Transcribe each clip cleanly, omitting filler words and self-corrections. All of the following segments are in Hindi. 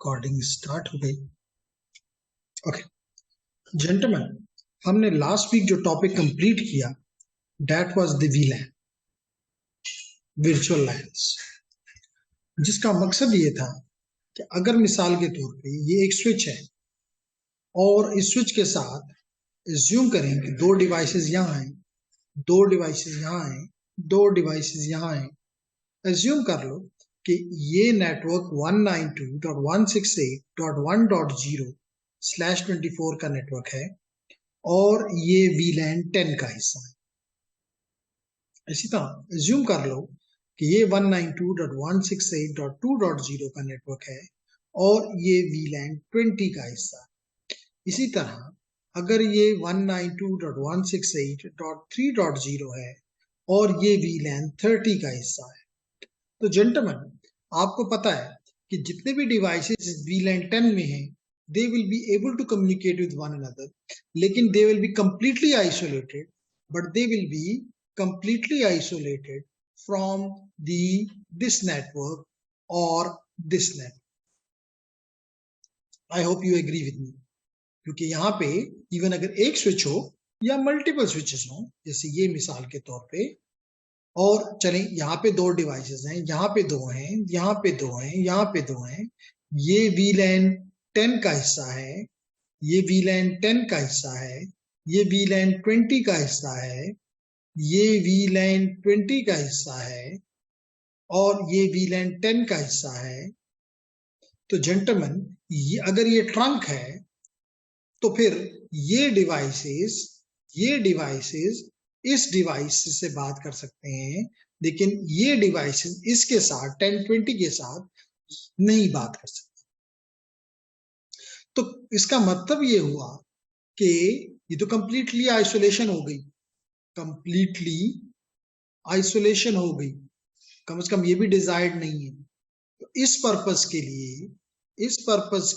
रिकॉर्डिंग स्टार्ट हो गई। ओके जेंटलमैन, हमने लास्ट वीक जो टॉपिक कंप्लीट किया that was the वीलैन, virtual lands, जिसका मकसद ये था कि अगर मिसाल के तौर पे ये एक स्विच है और इस स्विच के साथ एज्यूम करें कि दो डिवाइसेस यहाँ हैं, दो डिवाइसेस यहाँ हैं, दो डिवाइसेस यहाँ हैं, एज्यूम कर लो कि ये नेटवर्क 192.168.1.0/24 का नेटवर्क है और ये VLAN 10 का हिस्सा है। इसी तरह एज्यूम कर लो कि ये 192.168.2.0 का नेटवर्क है और ये VLAN 20 का हिस्सा है। इसी तरह अगर ये 192.168.3.0 है और ये VLAN 30 का हिस्सा है, तो जेंटलमैन आपको पता है कि जितने भी डिवाइसेस VLAN 10 में हैं they will be able to communicate with one another, लेकिन they will be completely isolated, but they will be completely isolated from this network or this network. I hope you agree with me, क्योंकि यहाँ पे इवन अगर एक स्विच हो या मल्टीपल स्विचेस हो, जैसे ये मिसाल के तौर पे, और चलें यहाँ पे दो डिवाइसेस हैं, यहाँ पे दो हैं, यहाँ पे दो हैं, यहाँ पे दो हैं, ये VLAN 10 का हिस्सा है, ये VLAN 10 का हिस्सा है, ये VLAN 20 का हिस्सा है, ये VLAN 20 का हिस्सा है और ये VLAN 10 का हिस्सा है। तो जेंटलमैन अगर ये ट्रंक है तो फिर ये डिवाइसेस इस डिवाइस से बात कर सकते हैं, लेकिन ये डिवाइसेस इसके साथ 1020 के साथ नहीं बात कर सकते। तो इसका मतलब ये हुआ कि ये तो कंप्लीटली आइसोलेशन हो गई, कम से कम ये भी डिजायर्ड नहीं है। तो इस पर्पस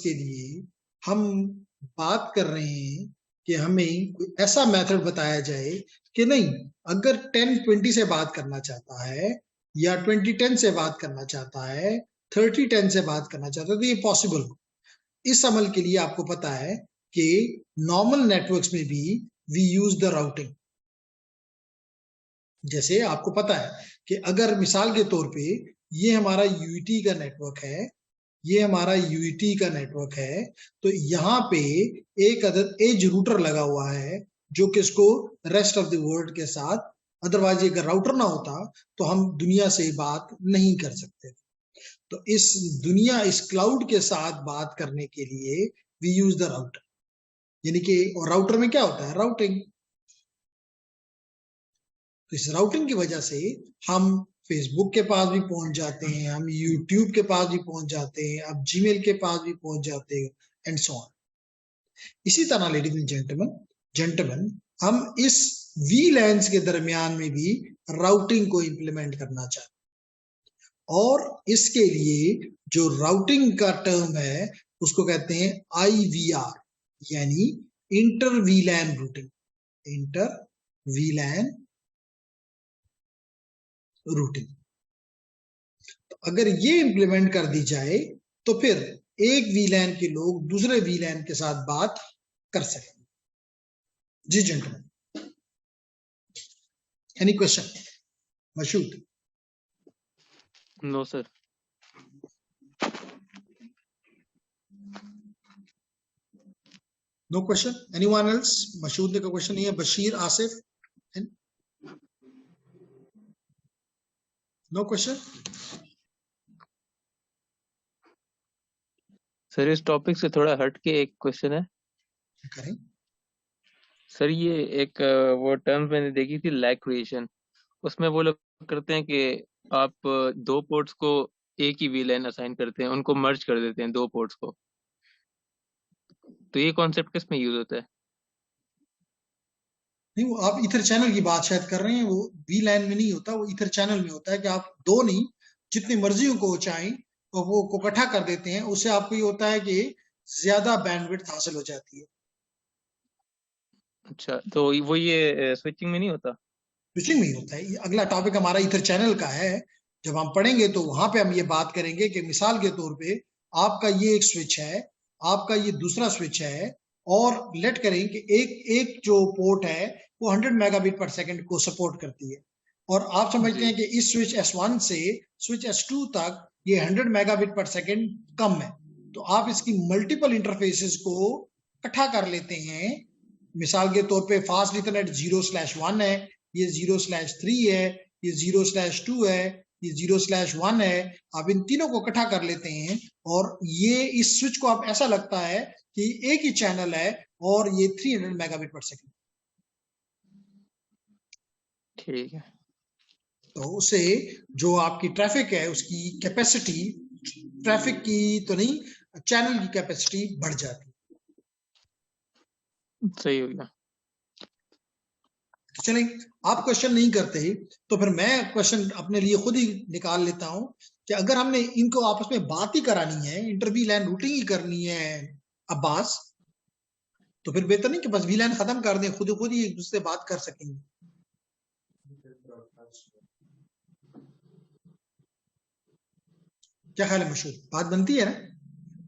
के लिए हम बात कर रहे हैं कि हमें कोई ऐसा मेथड बताया जाए कि नहीं, अगर 1020 से बात करना चाहता है या 2010 से बात करना चाहता है, 3010 से बात करना चाहता है, तो ये पॉसिबल हो। इस अमल के लिए आपको पता है कि नॉर्मल नेटवर्क्स में भी वी यूज द राउटिंग। जैसे आपको पता है कि अगर मिसाल के तौर पे ये हमारा यूईटी का नेटवर्क है, तो यहाँ पे एक अदद एज रूटर लगा हुआ है जो कि इसको रेस्ट ऑफ द वर्ल्ड के साथ, अदरवाइज अगर राउटर ना होता तो हम दुनिया से बात नहीं कर सकते। तो इस क्लाउड के साथ बात करने के लिए वी यूज द राउटर, यानी कि और राउटर में क्या होता है, राउटिंग। तो इस राउटिंग की वजह से हम फेसबुक के पास भी पहुंच जाते हैं, हम यूट्यूब के पास भी पहुंच जाते हैं, अब जीमेल के पास भी पहुंच जाते हैं एंड सो ऑन। इसी तरह लेडीज एंड जेंटलमैन हम इस VLANs के दरमियान में भी राउटिंग को इंप्लीमेंट करना चाहते हैं, और इसके लिए जो राउटिंग का टर्म है उसको कहते हैं IVR, यानी इंटर VLAN रूटिंग। तो अगर ये इंप्लीमेंट कर दी जाए तो फिर एक VLAN के लोग दूसरे VLAN के साथ बात कर सकेंगे। जी gentleman, any question? Mashood? No sir. No question? Anyone else? Mashood ने का क्वेश्चन नहीं है। Bashir, Asif? No question? Sir इस टॉपिक से थोड़ा हट के एक क्वेश्चन है। करें सर ये एक वो टर्म मैंने देखी थी, लैग क्रिएशन। उसमें वो लोग करते हैं कि आप दो पोर्ट्स को एक ही VLAN असाइन करते हैं, उनको मर्ज कर देते हैं दो पोर्ट्स को। तो ये कॉन्सेप्ट किस में यूज होता है? नहीं, वो आप ईथर चैनल की बात शायद कर रहे हैं। वो VLAN में नहीं होता, वो ईथर चैनल में होता है कि आप दो नहीं, जितनी मर्जी को चाहें तो वो को इकट्ठा कर देते हैं। उससे आपको ये होता है कि ज्यादा बैंडविड्थ हासिल हो जाती है। अच्छा, तो वो ये स्विचिंग में नहीं होता? स्विचिंग में ही होता है। ये अगला टॉपिक हमारा ईथर चैनल का है, जब हम पढ़ेंगे तो वहां पे हम ये बात करेंगे कि मिसाल के तौर पे आपका ये एक स्विच है, आपका ये दूसरा स्विच है, और लेट करें कि एक जो पोर्ट है वो 100 मेगाबिट पर सेकंड को सपोर्ट करती है, और आप समझते हैं कि इस स्विच S1 से स्विच S2 तक ये 100 मेगाबिट पर सेकंड कम है, तो आप इसकी मल्टीपल इंटरफेसेस को इकट्ठा कर लेते हैं। मिसाल के तौर पे फास्ट इथरनेट 0/1 है, ये 0/3 है, ये 0/2 है, ये 0/1 है। आप इन तीनों को इकट्ठा कर लेते हैं, और ये इस स्विच को आप ऐसा लगता है कि एक ही चैनल है, और ये 300 मेगाबिट पर सेकंड। ठीक है। तो उससे जो आपकी ट्रैफिक है उसकी कैपेसिटी, ट्रैफिक की तो नहीं, चैनल की कैपेसिटी बढ़ जाती है। सही हो गया। चलें, आप क्वेश्चन नहीं करते तो फिर मैं क्वेश्चन अपने लिए खुद ही निकाल लेता हूं कि अगर हमने इनको आपस में बात ही करानी है, इंटर वीलैन रूटिंग ही करनी है अब्बास, तो फिर बेहतर नहीं कि बस वीलैन खत्म कर दें, खुद ही एक दूसरे से बात कर सकेंगे। क्या ख्याल है मशहूर, बात बनती है ना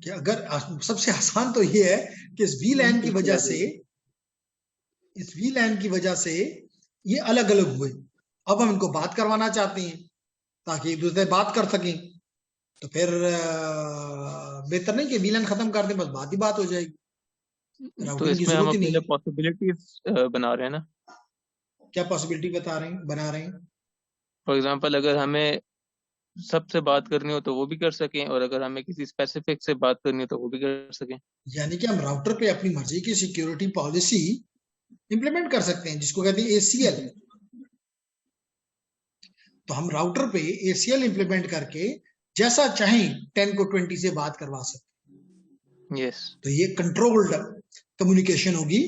कि अगर सबसे आसान तो ये है कि इस वीलैन की वजह से, इस वीलैन की वजह से ये अलग अलग हुए, अब हम इनको बात करवाना चाहते हैं ताकि एक दूसरे से बात कर सकें, तो फिर बेहतर नहीं कि वीलैन खत्म कर दें, बस बात ही बात हो जाएगी, तो राउटिंग की इसमें हम जरूरत ही अपने नहीं लिए है। पॉसिबिलिटीज बना रहे हैं ना। क्या पॉसिबिलिटी बना रहे हैं? फॉर एग्जांपल, अगर हमें सबसे बात करनी हो तो वो भी कर सकें, और अगर हमें किसी स्पेसिफिक से बात करनी हो तो वो भी कर सकें। यानी कि हम राउटर पे अपनी मर्जी की सिक्योरिटी पॉलिसी इंप्लीमेंट कर सकते हैं, जिसको कहते हैं ACL। तो हम राउटर पे ACL इंप्लीमेंट करके जैसा चाहें 10 को 20 से बात करवा सकते हैं। यस। तो ये कंट्रोल्ड कम्युनिकेशन होगी,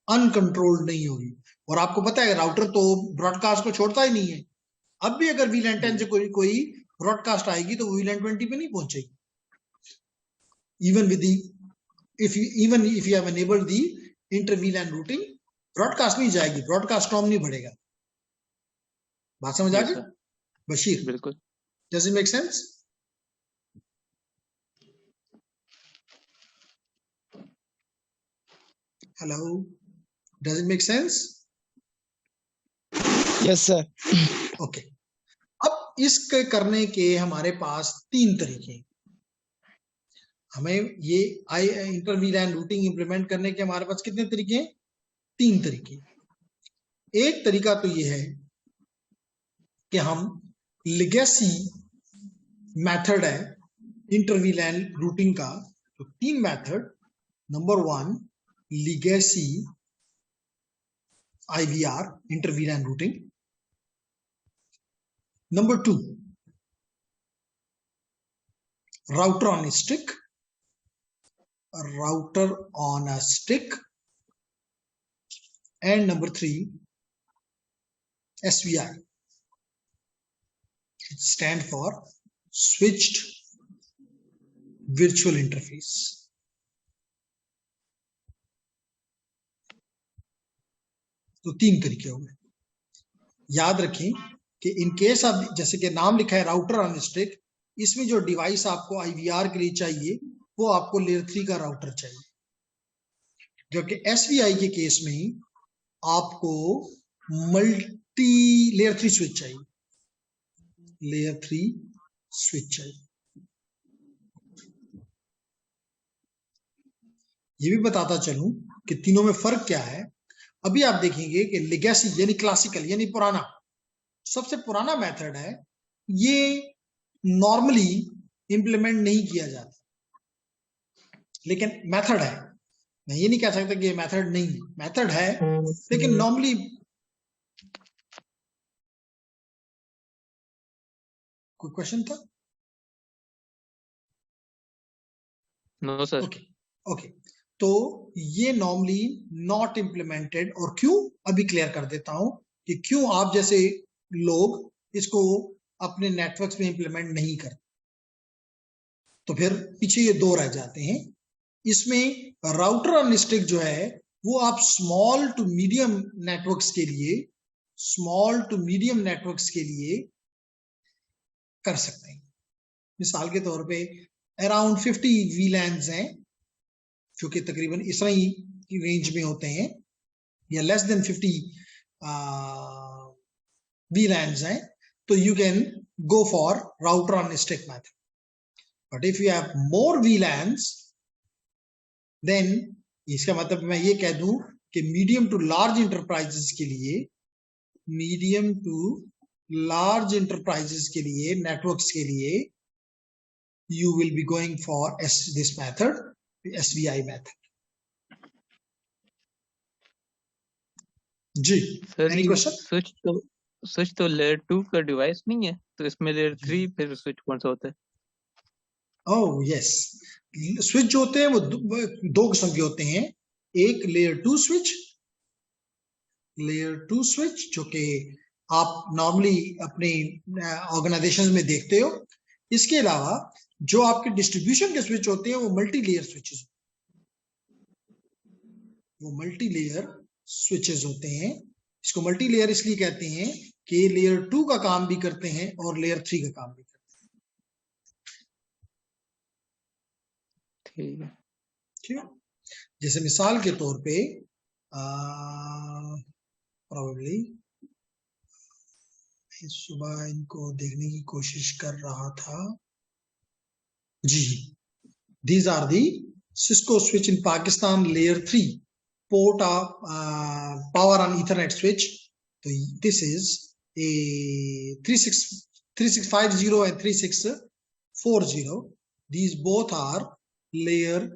अनकंट्रोल्ड नहीं होगी। और आपको पता है राउटर तो ब्रॉडकास्ट को छोड़ता ही नहीं है, अब भी अगर VLAN 10 से कोई ब्रॉडकास्ट आएगी तो वो VLAN 20 पे नहीं पहुंचेगी, even with the even if you have enabled the inter VLAN routing, broadcast नहीं जाएगी, ब्रॉडकास्ट टॉम नहीं बढ़ेगा। बात समझ आ यस गई सर, बशीर? बिल्कुल। Does it make sense? Hello, does it make sense? Yes sir. Okay, अब इसके करने के हमारे पास 3 तरीके हैं। हमें ये इंटर VLAN रूटिंग इंप्लीमेंट करने के हमारे पास कितने तरीके हैं? 3 तरीके। एक तरीका तो ये है कि हम लेगेसी मेथड है इंटर VLAN रूटिंग का, तो 3 method. Number 1 legacy IVR inter VLAN routing. Number 2 router on a stick, router on a stick, and number 3 SVI, it stand for switched virtual interface। तो 3 तरीके हो गए। याद रखें कि इन केस आप, जैसे कि नाम लिखा है राउटर ऑन स्टिक, इसमें जो डिवाइस आपको IVR के लिए चाहिए वो आपको लेयर 3 का राउटर चाहिए, जबकि SVI के केस में आपको मल्टी लेयर 3 स्विच चाहिए, लेयर 3 स्विच चाहिए। ये भी बताता चलूं कि तीनों में फर्क क्या है। अभी आप देखेंगे कि लेगेसी यानी क्लासिकल यानी पुराना, सबसे पुराना मेथड है, ये नॉर्मली इंप्लीमेंट नहीं किया जाता, लेकिन मेथड है। मैं ये नहीं कह सकता कि ये मेथड नहीं है, मेथड है, लेकिन नॉर्मली। कोई क्वेश्चन था? No sir. ओके ओके, तो ये नॉर्मली नॉट इम्प्लीमेंटेड, और क्यों अभी क्लियर कर देता हूं कि क्यों आप जैसे लोग इसको अपने नेटवर्क्स में इंप्लीमेंट नहीं करते, तो फिर पीछे ये 2 रह जाते हैं। इसमें राउटर ऑन स्टिक जो है वो आप स्मॉल टू मीडियम नेटवर्क्स के लिए, स्मॉल टू मीडियम नेटवर्क्स के लिए कर सकते हैं। मिसाल के तौर पे अराउंड 50 VLANs हैं जो कि तकरीबन इस तरह ही रेंज में होते हैं, या लेस देन 50 VLANs हैं, तो you can go for router on stick method. But if you have more VLANs, then इसका मतलब मैं ये कह दूं कि मीडियम टू लार्ज इंटरप्राइजेस के लिए, मीडियम टू लार्ज इंटरप्राइजेस के लिए, नेटवर्क्स के लिए, you will be going for this method, SVI method. जी, any question? स्विच तो लेयर 2 का डिवाइस नहीं है, तो इसमें लेयर 3 फिर स्विच कौन सा होता है? ओह यस, स्विच जो होते हैं वो दो किस्म के होते हैं। एक लेयर 2 स्विच, लेयर 2 स्विच जो कि आप नॉर्मली अपने ऑर्गेनाइजेशन में देखते हो। इसके अलावा जो आपके डिस्ट्रीब्यूशन के स्विच होते हैं वो मल्टी लेयर स्विचेस, वो मल्टी लेयर स्विचेस होते हैं। इसको मल्टी लेयर इसलिए कहते हैं कि ये लेयर 2 का काम भी करते हैं और लेयर 3 का काम भी करते हैं। ठीक है, ठीक है। जैसे मिसाल के तौर पे प्रोबेबली सुबह इनको देखने की कोशिश कर रहा था जी, these are the Cisco switch in Pakistan layer 3 port of power on Ethernet switch. So this is a 3650 and 3640. These both are layer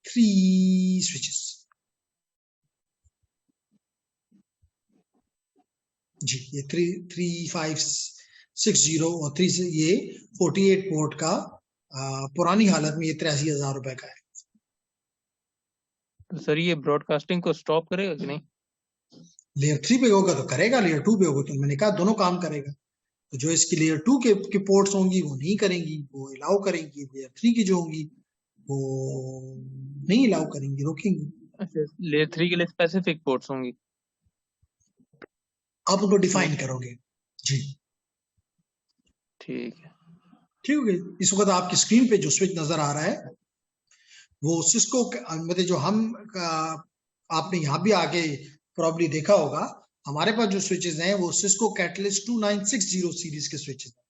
3 switches. जी, ये 3560 और 3 ये 48 पोर्ट का पुरानी हालत में ये 83,000 रुपए का है। सर ये ब्रॉडकास्टिंग को स्टॉप करेगा कि नहीं? लेयर 3 पे होगा तो करेगा, लेयर 2 पे होगा तो मैंने कहा दोनों काम करेगा। तो जो इसकी लेयर 2 के पोर्ट्स होंगी वो नहीं करेंगी, वो अलाउ करेंगी। लेयर 3 की जो होंगी वो नहीं अलाउ करेंगी, रोकेंगी। अच्छा, लेयर 3 के लिए स्पेसिफिक पोर्ट्स होंगी, आप उनको डिफाइन करोगे जी। ठीक है, ठीक है। इस वक्त आपकी स्क्रीन पे जो स्विच नजर आ रहा है वो सिस्को मतलब जो हम आपने यहाँ भी आगे प्रॉब्ली देखा होगा, हमारे पास जो स्विचेस हैं वो सिस्को कैटलिस्ट 2960 सीरीज के स्विचेस हैं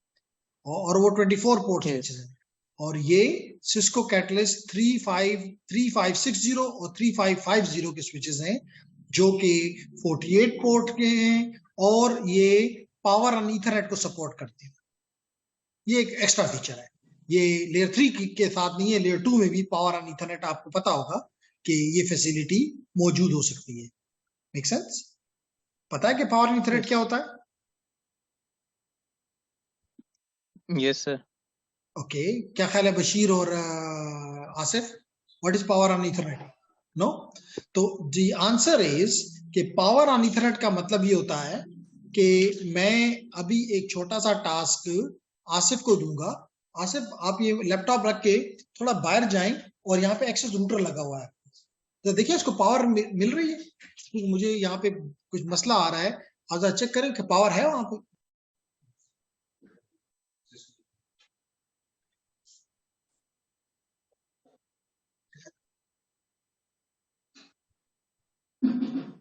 और वो 24 पोर्ट स्विचेस हैं। और ये सिस्को कैटलिस्ट 3560 और 3550 के स्विचेस हैं जो कि 48 पोर्ट के हैं और ये पावर ऑन ईथरनेट को सपोर्ट करते हैं। ये एक एक्स्ट्रा फीचर है, ये लेयर 3 के साथ नहीं है। लेयर 2 में भी पावर ऑन ईथरनेट आपको पता होगा कि ये फैसिलिटी मौजूद हो सकती है। Make sense? पता है कि पावर ऑन ईथरनेट क्या होता है? Yes sir. ओके, क्या ख्याल है बशीर और Asif, what is power on ethernet? No? तो द आंसर इज कि पावर ऑन ईथरनेट का मतलब ये होता है कि मैं अभी एक छोटा सा टास्क आसिफ को दूंगा। आसिफ, आप ये लैपटॉप रख के थोड़ा बाहर जाएं और यहाँ पे एक्सेस रूटर लगा हुआ है, तो देखिए उसको पावर मिल रही है। मुझे यहाँ पे कुछ मसला आ रहा है, आजा चेक करें कि पावर है वहां पे।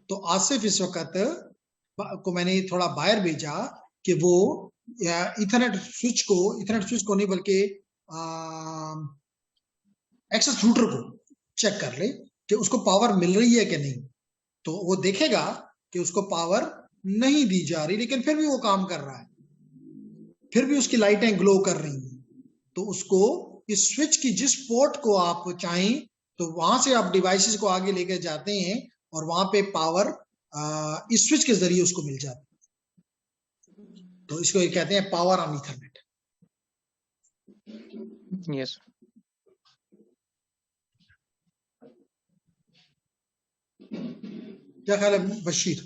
तो आसिफ इस वक्त को मैंने थोड़ा बाहर भेजा कि वो इथरनेट स्विच को नहीं बल्कि एक्सेस रूटर को चेक कर ले कि उसको पावर मिल रही है कि नहीं। तो वो देखेगा कि उसको पावर नहीं दी जा रही, लेकिन फिर भी वो काम कर रहा है, फिर भी उसकी लाइटें ग्लो कर रही हैं। तो उसको इस स्विच की जिस पोर्ट को आप चाहें तो वहां से आप डिवाइसेस को आगे लेकर जाते हैं और वहां पे पावर इस स्विच के जरिए उसको मिल जाती है। तो इसको ये कहते हैं पावर ऑन ईथरनेट। यस। क्या ख्याल है बशीर?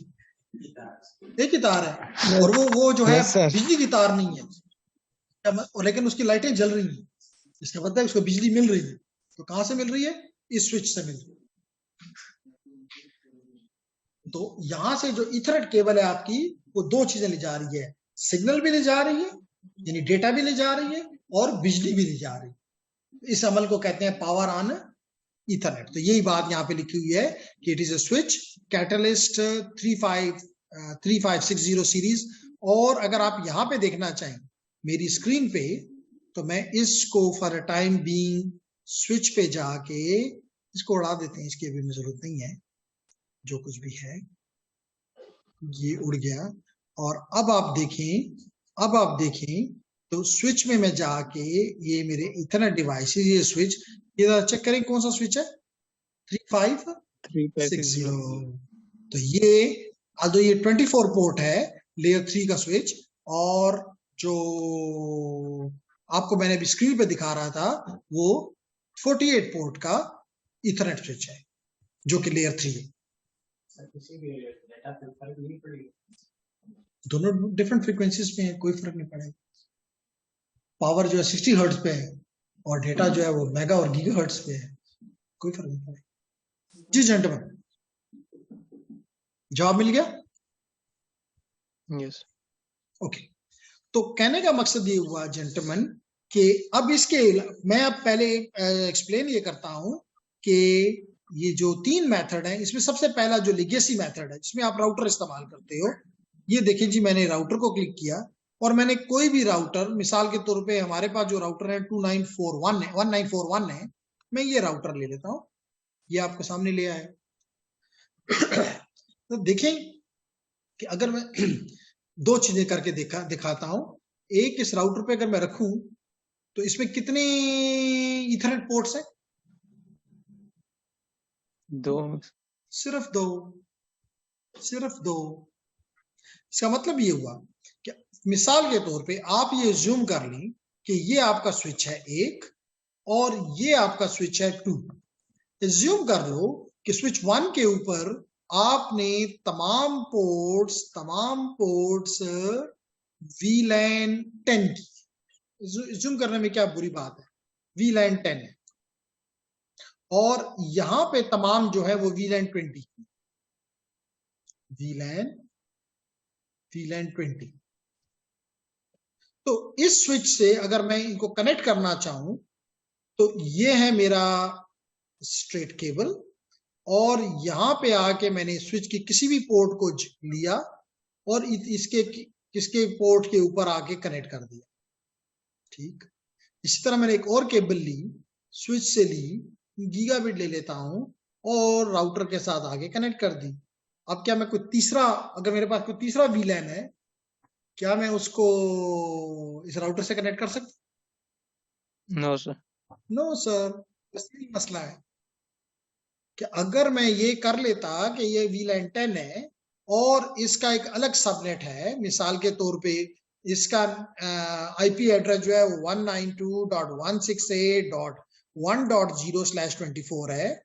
एक ही तार है और वो जो है बिजली की तार नहीं है, लेकिन उसकी लाइटें जल रही हैं। इसका मतलब है उसको बिजली मिल रही है। तो कहां से मिल रही है? इस स्विच से मिल रही है। तो यहां से जो ईथरनेट केबल है आपकी, वो दो चीजें ले जा रही है, सिग्नल भी ले जा रही है यानी डेटा भी ले जा रही है और बिजली भी ले जा रही है। इस अमल को कहते हैं पावर ऑन ईथरनेट। तो यही बात यहाँ पे लिखी हुई है कि it is a switch catalyst 3560 series. और अगर आप यहाँ पे देखना चाहें मेरी स्क्रीन पे, तो मैं इसको for a time being switch पे जाके इसको उड़ा देते हैं, इसकी अभी में जरूरत नहीं है, जो कुछ भी है ये उड़ गया। और अब आप देखें तो स्विच में मैं जाके ये मेरे इथरनेट डिवाइसेस, ये स्विच, ये चेक करें कौन सा स्विच है, 3560। तो ये आदो ये 24 पोर्ट है लेयर 3 का स्विच, और जो आपको मैंने अभी स्क्रीन पे दिखा रहा था वो 48 पोर्ट का इथरनेट स्विच है जो कि लेयर 3 है। दोनों डिफरेंट फ्रीक्वेंसीज पे है, कोई फर्क नहीं पड़ेगा। पावर जो है 60 हर्ट्ज पे है और डेटा जो है वो मेगा और गीगा हर्ट्ज पे है, कोई फर्क नहीं पड़ेगा। जी जेंटलमैन, जवाब मिल गया? यस। ओके, तो कहने का मकसद ये हुआ जेंटलमैन कि अब इसके मैं अब पहले एक्सप्लेन ये करता हूं कि ये जो 3 मेथड है, इसमें सबसे पहला जो लेगेसी मेथड है जिसमें आप राउटर इस्तेमाल करते हो, ये देखिए जी, मैंने राउटर को क्लिक किया और मैंने कोई भी राउटर, मिसाल के तौर पे हमारे पास जो राउटर है 1941 है, मैं ये राउटर ले लेता हूं, ये आपके सामने ले आया। तो देखें कि अगर मैं दो चीजें करके दिखाता हूं। एक, इस राउटर पे अगर मैं रखूं तो इसमें कितने इथरनेट पोर्ट्स हैं? 2। सिर्फ दो। इसका मतलब ये हुआ कि मिसाल के तौर पे आप ये जूम कर लें कि ये आपका स्विच है 1 और ये आपका स्विच है 2। एज्यूम कर लो कि स्विच 1 के ऊपर आपने तमाम पोर्ट्स VLAN 10 की। एज्यूम करने में क्या बुरी बात है, VLAN 10 है, और यहां पे तमाम जो है वो VLAN 20 की। VLAN 20। तो इस स्विच से अगर मैं इनको कनेक्ट करना चाहूं तो ये है मेरा स्ट्रेट केबल, और यहां पे आके मैंने स्विच की किसी भी पोर्ट को लिया और इसके पोर्ट के ऊपर आके कनेक्ट कर दिया। ठीक, इसी तरह मैंने एक और केबल ली, स्विच से ली, गीगाबिट ले लेता हूं और राउटर के साथ आगे कनेक्ट कर दी। अब क्या मैं कोई तीसरा, अगर मेरे पास कोई तीसरा VLAN है, क्या मैं उसको इस राउटर से कनेक्ट कर सकता? No sir. No sir. बस यही मसला है कि अगर मैं ये कर लेता कि ये VLAN 10 है और इसका एक अलग सबनेट है, मिसाल के तौर पे इसका IP एड्रेस जो है 192.168.1.0/24 है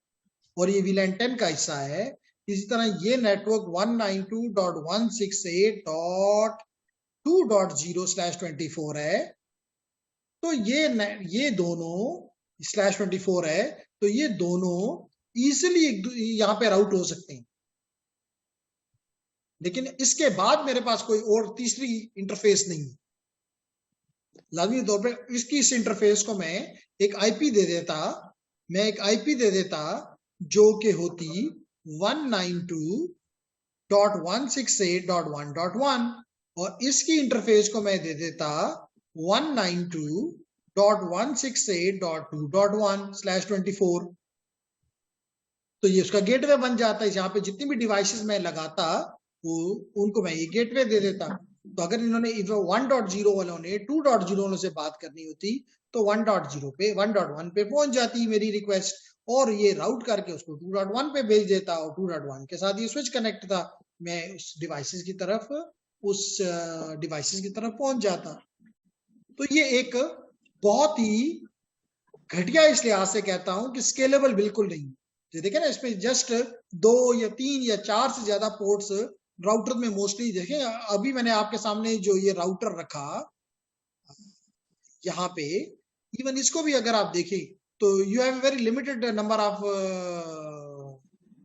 और ये VLAN 10 का हिस्सा है। इसी तरह ये नेटवर्क 192.168.2.0/24 है। तो ये दोनों /24 है, तो ये दोनों इजिली यहाँ पे राउट हो सकते हैं। लेकिन इसके बाद मेरे पास कोई और तीसरी इंटरफेस नहीं है। लाजमी तौर पे इस इंटरफेस को मैं एक IP दे देता, जो कि होती 192.168.1.1, और इसकी इंटरफेस को मैं दे देता 192.168.2.1/24। तो ये उसका गेटवे बन जाता है। यहाँ पे जितनी भी डिवाइसेस मैं लगाता वो उनको मैं ये गेटवे दे देता। तो अगर इन्होंने 1.0 वालों ने 2.0 वालों से बात करनी होती तो 1.0 पे 1.1 पे पहुंच जाती मेरी रिक्वेस्ट, और ये राउट करके उसको 2.1 पे भेज देता, और 2.1 के साथ ये स्विच कनेक्ट था, मैं उस डिवाइसेस की तरफ पहुंच जाता। तो ये एक बहुत ही घटिया इस लिहाज से कहता हूं कि स्केलेबल बिल्कुल नहीं। ये देखें ना, इसमें जस्ट 2 या 3 या 4 से ज्यादा पोर्ट्स राउटर में मोस्टली देखें। अभी मैंने आपके सामने जो ये राउटर रखा यहाँ पे, इवन इसको भी अगर आप देखें तो you have very limited number of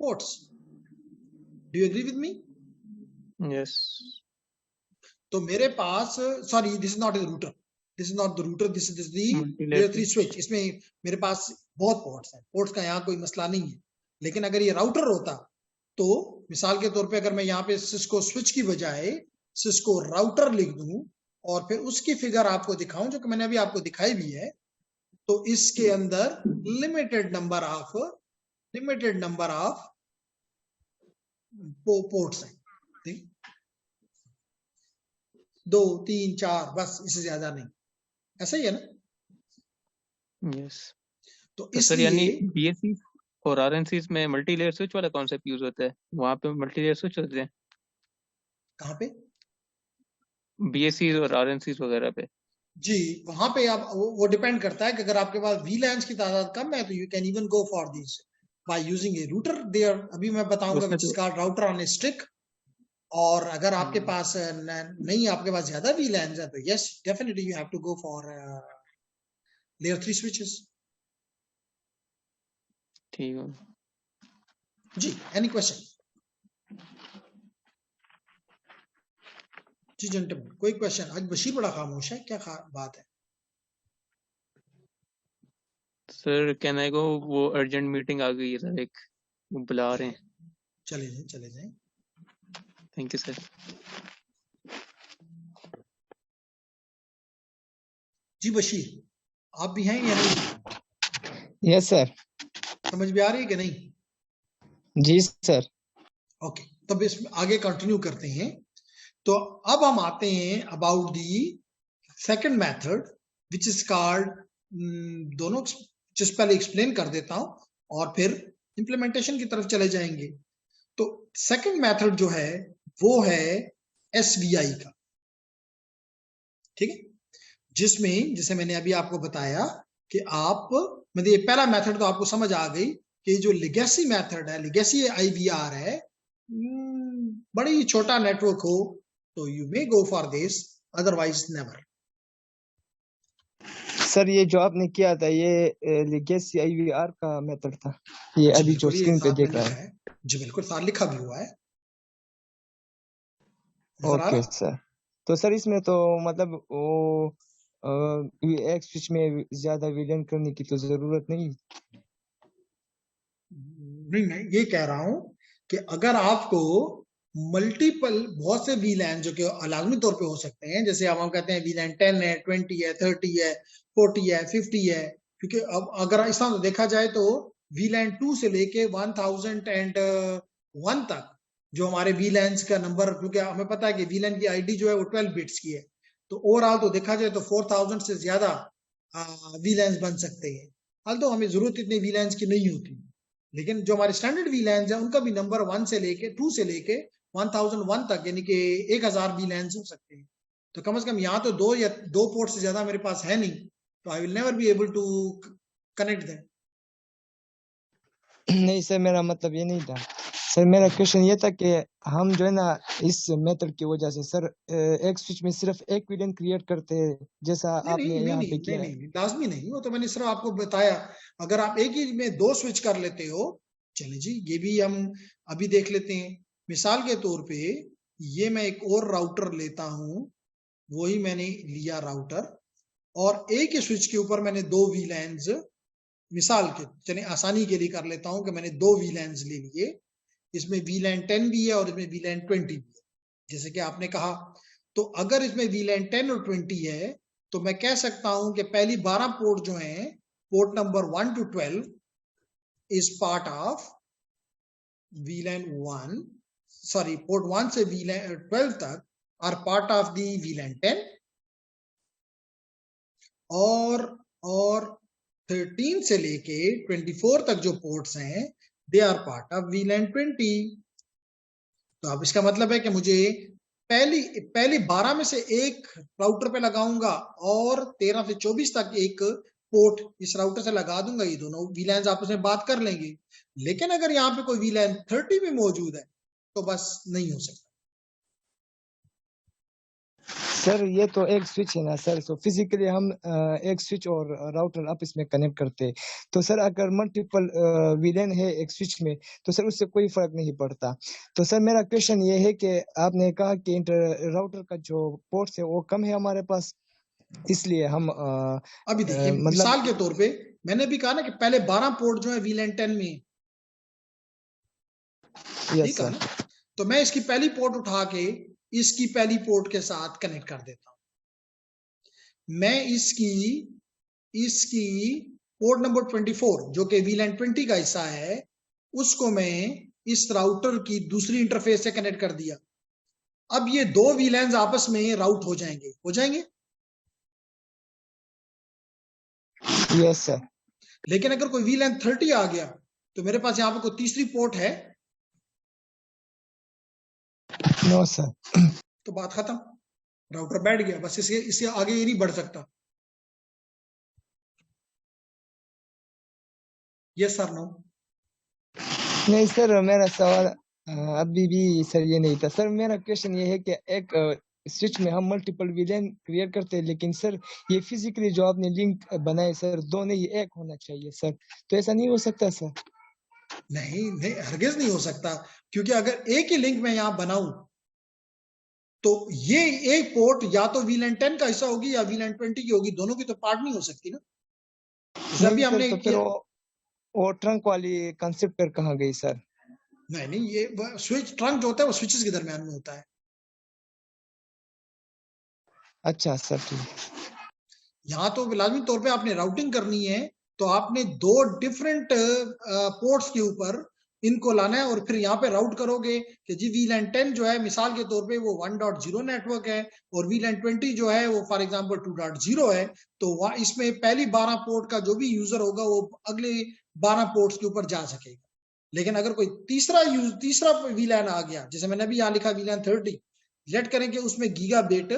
ports. Do you agree with me? Yes. तो मेरे पास, sorry this is not a router, this is not the router, this is the Multi-layer layer 3 switch. इसमें मेरे पास बहुत पोर्ट्स हैं, पोर्ट्स का यहाँ कोई मसला नहीं है। लेकिन अगर ये राउटर होता तो मिसाल के तौर पे अगर मैं यहाँ पे सिस्को स्विच की बजाय सिस्को राउटर लिख दूं और फिर उसकी फिगर आपको दिखाऊं, जो कि मैंने अभी आपको दिखाई भी है, तो इसके अंदर लिमिटेड नंबर ऑफ पोर्ट्स हैं, ठीक? 2, 3, 4, बस, इससे ज्यादा नहीं। ऐसा ही है ना? यस। तो तो सर यानी इसलिए BSC और RNCs में मल्टी लेयर स्विच वाला कॉन्सेप्ट यूज होता है, वहां पे मल्टी लेयर स्विच होते हैं कहाँ पे? BSCs और RNCs वगैरह पे। जी, वहां पे आप वो डिपेंड करता है कि अगर आपके पास VLANs की तादाद कम है तो you can even go for this by using a router there. अभी मैं बताऊंगा उसमें विच इज तो called router on a stick. और अगर आपके पास नहीं, आपके पास ज्यादा VLANs है तो yes definitely you have to go for layer 3 switches. ठीक है जी, एनी क्वेश्चन? जी जेंटलमैन, कोई क्वेश्चन? आज बशीर बड़ा खामोश है, क्या बात है? Sir, can I go? वो अर्जेंट मीटिंग आ गई है सर, एक वो बुला रहे हैं। चले जाए, चले जाए। Thank you sir. जी बशीर, आप भी हैं या नहीं? Yes sir. समझ में आ रही है कि नहीं? जी सर। ओके, तब इसमें आगे कंटिन्यू करते हैं। तो अब हम आते हैं about the second method which is called, दोनों चीज पहले एक्सप्लेन कर देता हूं और फिर इंप्लीमेंटेशन की तरफ चले जाएंगे। तो सेकंड मेथड जो है वो है SVI का, ठीक है? जिसमें, जैसे मैंने अभी आपको बताया कि आप, मतलब ये पहला मेथड तो आपको समझ आ गई कि जो लेगेसी मेथड है, लेगेसी IVR है, बड़ी छोटा नेटवर्क हो तो you may go for this, otherwise never. Sir ये जो आपने किया था ये लेगेसी IVR का मेथड था, ये अभी जो स्क्रीन पे देख रहा है। जी बिल्कुल, साथ लिखा भी हुआ है। Okay sir. तो सर इसमें तो मतलब वो एक स्विच में ज्यादा विलयन करने की तो जरूरत नहीं। नहीं, मैं ये कह रहा हूं कि अगर आपको मल्टीपल, बहुत से VLAN जो कि लाजमी तौर पे हो सकते हैं, जैसे हम कहते हैं VLAN 10 है, 20 है, 30 है, 40 है, 50 है, क्योंकि अब अगर इस तरह देखा जाए तो VLAN 2 से लेके 1001 तक जो हमारे VLANs का नंबर, क्योंकि हमें पता है कि VLAN की ID जो है वो 12 बिट्स की है, तो ओवरऑल तो देखा जाए तो 4000 से ज्यादा VLANs बन सकते हैं। हाल तो हमें जरूरत इतने VLANs की नहीं होती, लेकिन जो हमारे स्टैंडर्ड VLANs है उनका भी नंबर 1 से लेके 2 से लेके 1001 तक, यानी कि 1000 VLANs हो सकते हैं। तो कम से कम यहाँ तो दो पोर्ट से ज्यादा मेरे पास है नहीं, तो I will never be able to connect them. नहीं सर, मेरा मतलब ये नहीं था सर। मेरा क्वेश्चन ये था कि हम जो है ना इस मेथड की वजह से सर एक स्विच में सिर्फ एक VLAN क्रिएट करते हैं, जैसा आपने यहाँ पे किया है। नहीं, लाजमी नहीं, वो तो मैंने सिर्फ आपको बताया। अगर आप एक ही में 2 स्विच कर लेते हो, चले जी, ये भी हम अभी देख लेते हैं। मिसाल के तौर पे ये मैं एक और राउटर लेता हूं, वही मैंने लिया राउटर, और एक ही स्विच के ऊपर मैंने 2 VLANs, मिसाल के चले आसानी के लिए कर लेता हूं कि मैंने 2 VLANs ले लिए, इसमें VLAN 10 भी है और इसमें VLAN 20 भी है, जैसे कि आपने कहा। तो अगर इसमें VLAN 10 और 20 है तो मैं कह सकता हूं कि पहली 12 पोर्ट जो हैं, port number 1 to 12 is part of VLAN 1, sorry, port 1 से VLAN 12 तक are part of the VLAN 10, और 13 से लेके 24 तक जो पोर्ट्स हैं they are part of VLAN 20। तो अब इसका मतलब है कि मुझे पहली 12 में से एक राउटर पे लगाऊंगा और 13 से 24 तक एक पोर्ट इस राउटर से लगा दूंगा, ये दोनों VLANs आपस में बात कर लेंगे। लेकिन अगर यहाँ पे कोई VLAN 30 भी मौजूद है तो बस नहीं हो सकता। सर ये तो एक स्विच है ना सर, तो फिजिकली हम एक स्विच और राउटर आपस में कनेक्ट करते हैं। तो सर अगर मल्टीपल VLAN है एक स्विच में तो सर उससे कोई फर्क नहीं पड़ता। तो सर मेरा क्वेश्चन ये है कि आपने कहा कि राउटर का जो पोर्ट्स है वो कम है हमारे पास, इसलिए हम अभी देखिए मतलब मिसाल के तौर पे मैंने भी कहा ना कि पहले 12 पोर्ट जो है VLAN 10 में है, यस ठीक है सर, ना। तो मैं इसकी पहली पोर्ट उठा के इसकी पहली पोर्ट के साथ कनेक्ट कर देता हूं। मैं इसकी पोर्ट नंबर 24 जो कि VLAN 20 का हिस्सा है, उसको मैं इस राउटर की दूसरी इंटरफेस से कनेक्ट कर दिया। अब ये दो VLANs आपस में राउट हो जाएंगे यस सर। लेकिन अगर कोई VLAN 30 आ गया तो मेरे पास यहाँ पे कोई तीसरी पोर्ट है? No sir. तो बात खत्म, राउटर बैठ गया, बस इससे आगे ये नहीं बढ़ सकता। Yes sir no? नहीं सर, मेरा सवाल अभी भी सर ये नहीं था सर। मेरा क्वेश्चन ये है कि एक स्विच में हम मल्टीपल VLAN क्रिएट करते हैं, लेकिन सर ये फिजिकली जो आपने लिंक बनाए सर, दो नहीं एक होना चाहिए सर, तो ऐसा नहीं हो सकता सर? नहीं हरगिज नहीं हो सकता, क्योंकि अगर एक ही लिंक मैं यहाँ बनाऊं तो ये एक पोर्ट या तो VLAN 10 का हिस्सा होगी या VLAN 20 की होगी, दोनों की तो पार्ट नहीं हो सकती ना। जब भी हमने तो फिर वो ट्रंक वाली कंसेप्ट पर कहाँ गई सर? नहीं ये स्विच ट्रंक जो होता है वो स्विचेस के दरमियान में होता है। अच्छा सर, ठीक। यहाँ तो लाजमी तौर पे आपने राउटिंग करनी है, तो आपने दो डिफरेंट पोर्ट्स के ऊपर इनको लाना है और फिर यहाँ पे राउट करोगे कि जी VLAN 10 जो है मिसाल के तौर पे वो 1.0 नेटवर्क है और VLAN 20 जो है वो फॉर एग्जांपल 2.0 है। तो इसमें पहली 12 पोर्ट का जो भी यूजर होगा वो अगले 12 पोर्ट्स के ऊपर जा सकेगा। लेकिन अगर कोई तीसरा VLAN आ गया, जैसे मैंने अभी यहाँ लिखा VLAN 30, लेट करें कि उसमें गीगाबिट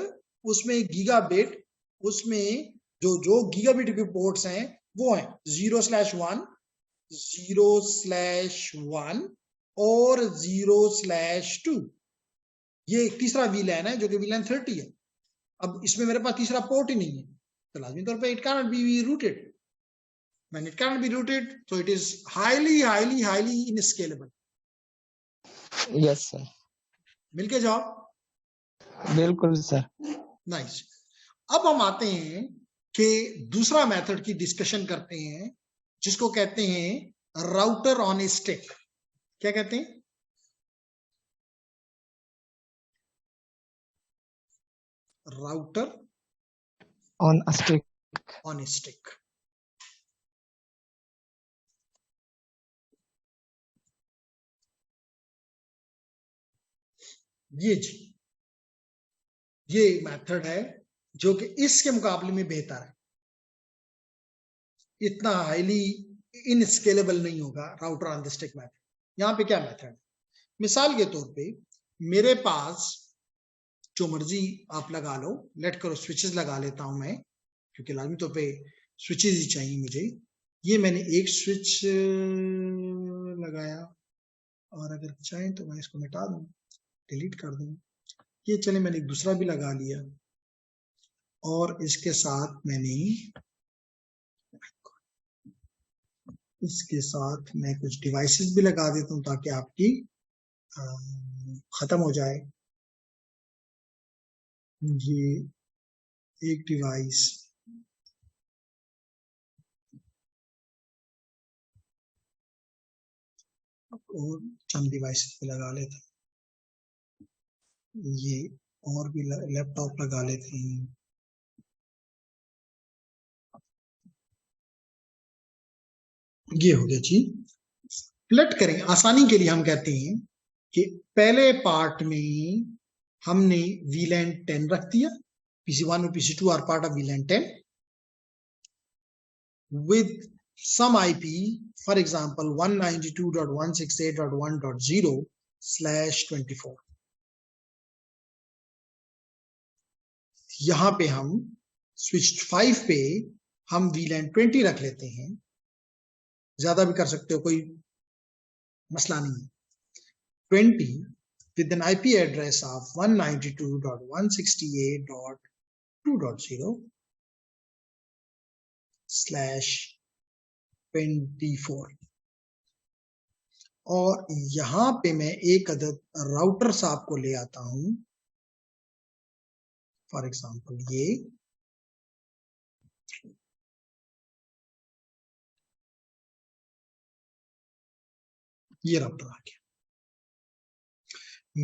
उसमें जो गीगाबिट के पोर्ट्स हैं वो हैं 0/1, 0/1 और 0/2। ये एक तीसरा VLAN है जो कि VLAN 30 है। अब इसमें मेरे पास तीसरा पोर्ट ही नहीं है, तो लाजमी तौर पे it can not be rooted. When it cannot be routed, so it is highly inescalable. Yes sir. मिलके जवाब? बिल्कुल सर। नाइस। अब हम आते हैं कि दूसरा मेथड की डिस्कशन करते हैं, जिसको कहते हैं राउटर ऑन ए स्टिक। क्या कहते हैं? Router on a stick. On a stick. ये मेथड है जो कि इसके मुकाबले में बेहतर है, इतना हाईली इनस्केलेबल नहीं होगा router on the stick method. यहाँ पे क्या मेथड है? मिसाल के तौर पे मेरे पास जो मर्जी आप लगा लो, लेट करो स्विचेस लगा लेता हूं मैं, क्योंकि लाजमी तौर पे स्विचेस ही चाहिए मुझे। ये मैंने एक स्विच लगाया और अगर चाहें तो मैं इसको मिटा दूं, डिलीट कर दूं। ये चले मैंने एक दूसरा भी लगा लिया और इसके साथ मैं कुछ डिवाइसेस भी लगा देता हूं ताकि आपकी खत्म हो जाए। ये एक डिवाइस और चंद डिवाइसेस पे लगा लेते हैं। ये और भी लैपटॉप लगा लेते हैं। ये हो गया जी। स्प्लिट करें आसानी के लिए, हम कहते हैं कि पहले पार्ट में हमने VLAN 10 रख दिया, PC1 और PC2 are part of VLAN 10 with some IP, for example 192.168.1.0/24। यहां पे हम स्विच 5 पे हम VLAN 20 रख लेते हैं, ज्यादा भी कर सकते हो, कोई मसला नहीं है। 20 with an IP address of 192.168.2.0/24। और यहां पे मैं एक अदद राउटर साहब को ले आता हूं, फॉर एग्जाम्पल ये ये राउटर आ गया।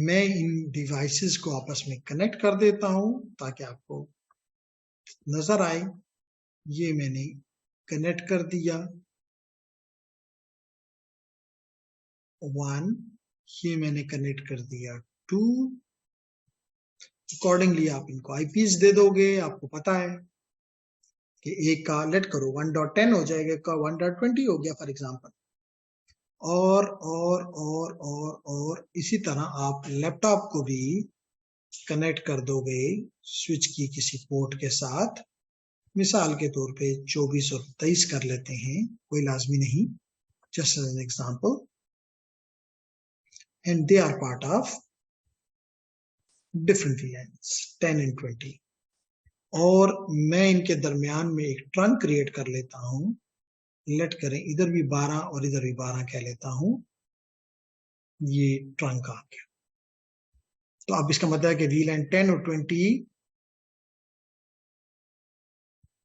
मैं इन डिवाइसेस को आपस में कनेक्ट कर देता हूं ताकि आपको नजर आए। ये मैंने कनेक्ट कर दिया 1, ये मैंने कनेक्ट कर दिया 2। अकॉर्डिंगली आप इनको आईपीस दे दोगे। आपको पता है कि एक का लेट करो 1.10 हो जाएगा, एक का 1.20 हो गया फॉर एग्जांपल। और इसी तरह आप लैपटॉप को भी कनेक्ट कर दोगे स्विच की किसी पोर्ट के साथ। मिसाल के तौर पे 24 और 23 कर लेते हैं, कोई लाजमी नहीं, just as an example, and they are part of different VLANs 10 and 20। और मैं इनके दरमियान में एक ट्रंक क्रिएट कर लेता हूं। लेट करें इधर भी 12 और इधर भी 12 कह लेता हूं। ये ट्रंक आ गया। तो अब इसका मतलब है कि VLAN 10 और 20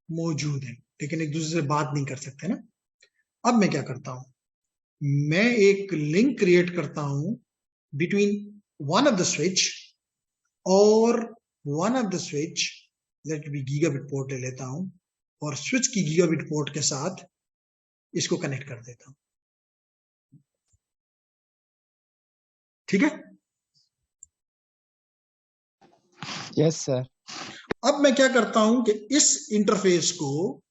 मौजूद है, लेकिन एक दूसरे से बात नहीं कर सकते ना। अब मैं क्या करता हूं, मैं एक लिंक क्रिएट करता हूं between one of the switch और one of the switch, let be gigabit port ले लेता हूं, और स्विच की गीगाबिट पोर्ट के साथ इसको कनेक्ट कर देता हूं। ठीक है? Yes sir. अब मैं क्या करता हूं कि इस इंटरफेस को,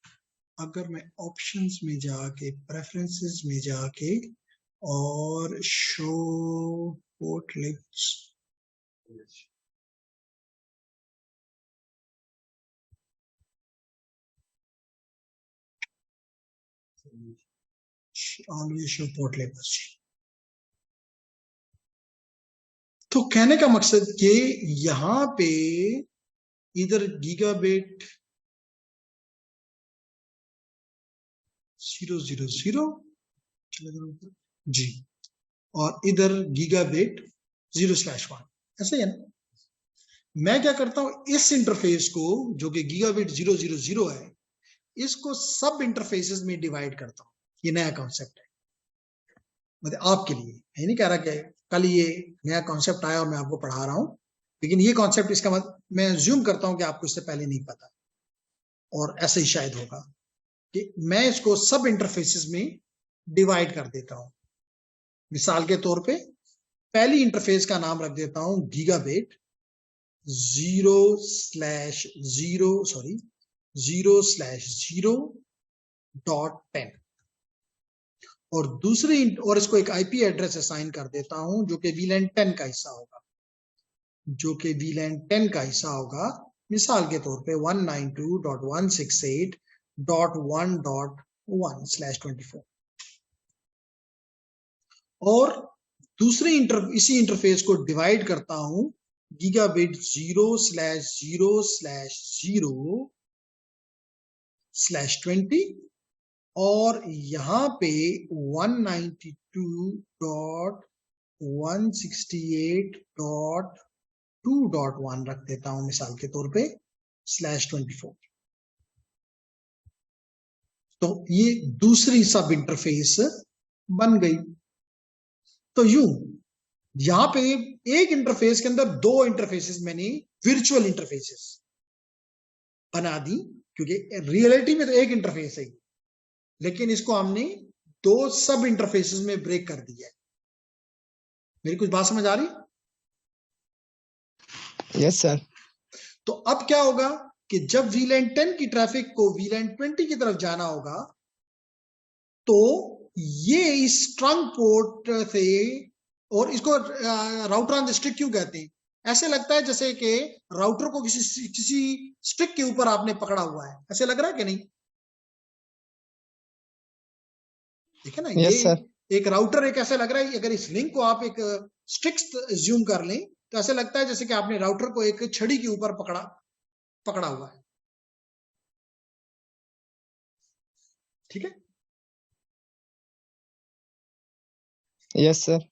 अगर मैं ऑप्शंस में जाके, प्रेफरेंसेस में जाके और show port links, always show port links. तो कहने का मकसद कि यहां पे इधर गीगाबिट 000 जी, और इधर गीगाबिट 0/1, ऐसे ही है ना। मैं क्या करता हूं, इस इंटरफेस को जो कि गीगाबिट 000 है, इसको सब इंटरफेसेस में डिवाइड करता हूं। ये नया कॉन्सेप्ट है, मतलब आपके लिए। मैं नहीं कह रहा कि कल ये नया कॉन्सेप्ट आया और मैं आपको पढ़ा रहा हूं, लेकिन ये कॉन्सेप्ट, इसका मतलब मैं अज्यूम करता हूं कि आपको इससे पहले नहीं पता, और ऐसे ही शायद होगा कि मैं इसको सब इंटरफेसेस में डिवाइड कर देता हूं। मिसाल के तौर पे पहली इंटरफेस का नाम रख देता हूं गीगाबिट 0/0.10, और दूसरी, और इसको एक आईपी एड्रेस असाइन कर देता हूं जो कि VLAN 10 का हिस्सा होगा, मिसाल के तौर पे 192.168.1.1/24। और दूसरी इसी इंटरफेस को डिवाइड करता हूं गीगाबिट 0/0/0/20, और यहां पे 192.168.2.1 रख देता हूं, मिसाल के तौर पे /24। तो ये दूसरी सब इंटरफेस बन गई। तो यूं यहां पे एक इंटरफेस के अंदर दो इंटरफेसेस मैंने वर्चुअल इंटरफेसेस बना दी, क्योंकि रियलिटी में तो एक इंटरफेस है, लेकिन इसको हमने दो सब इंटरफेसेस में ब्रेक कर दिया है। मेरी कुछ बात समझ आ रही? Yes sir. तो अब क्या होगा कि जब VLAN 10 की ट्रैफिक को VLAN 20 की तरफ जाना होगा, तो ये इस ट्रंक पोर्ट से, और इसको राउटर ऑन द स्टिक क्यों कहते हैं? ऐसे लगता है जैसे कि राउटर को किसी स्टिक के ऊपर आपने पकड़ा हुआ है, ऐसे लग रहा है कि नहीं? ठीक है ना? यस ये सर। एक राउटर एक ऐसा लग रहा है, अगर इस लिंक को आप एक स्टिक ज्यूम कर लें तो ऐसा लगता है जैसे कि आपने राउटर को एक छड़ी के ऊपर पकड़ा हुआ है। ठीक है? Yes sir.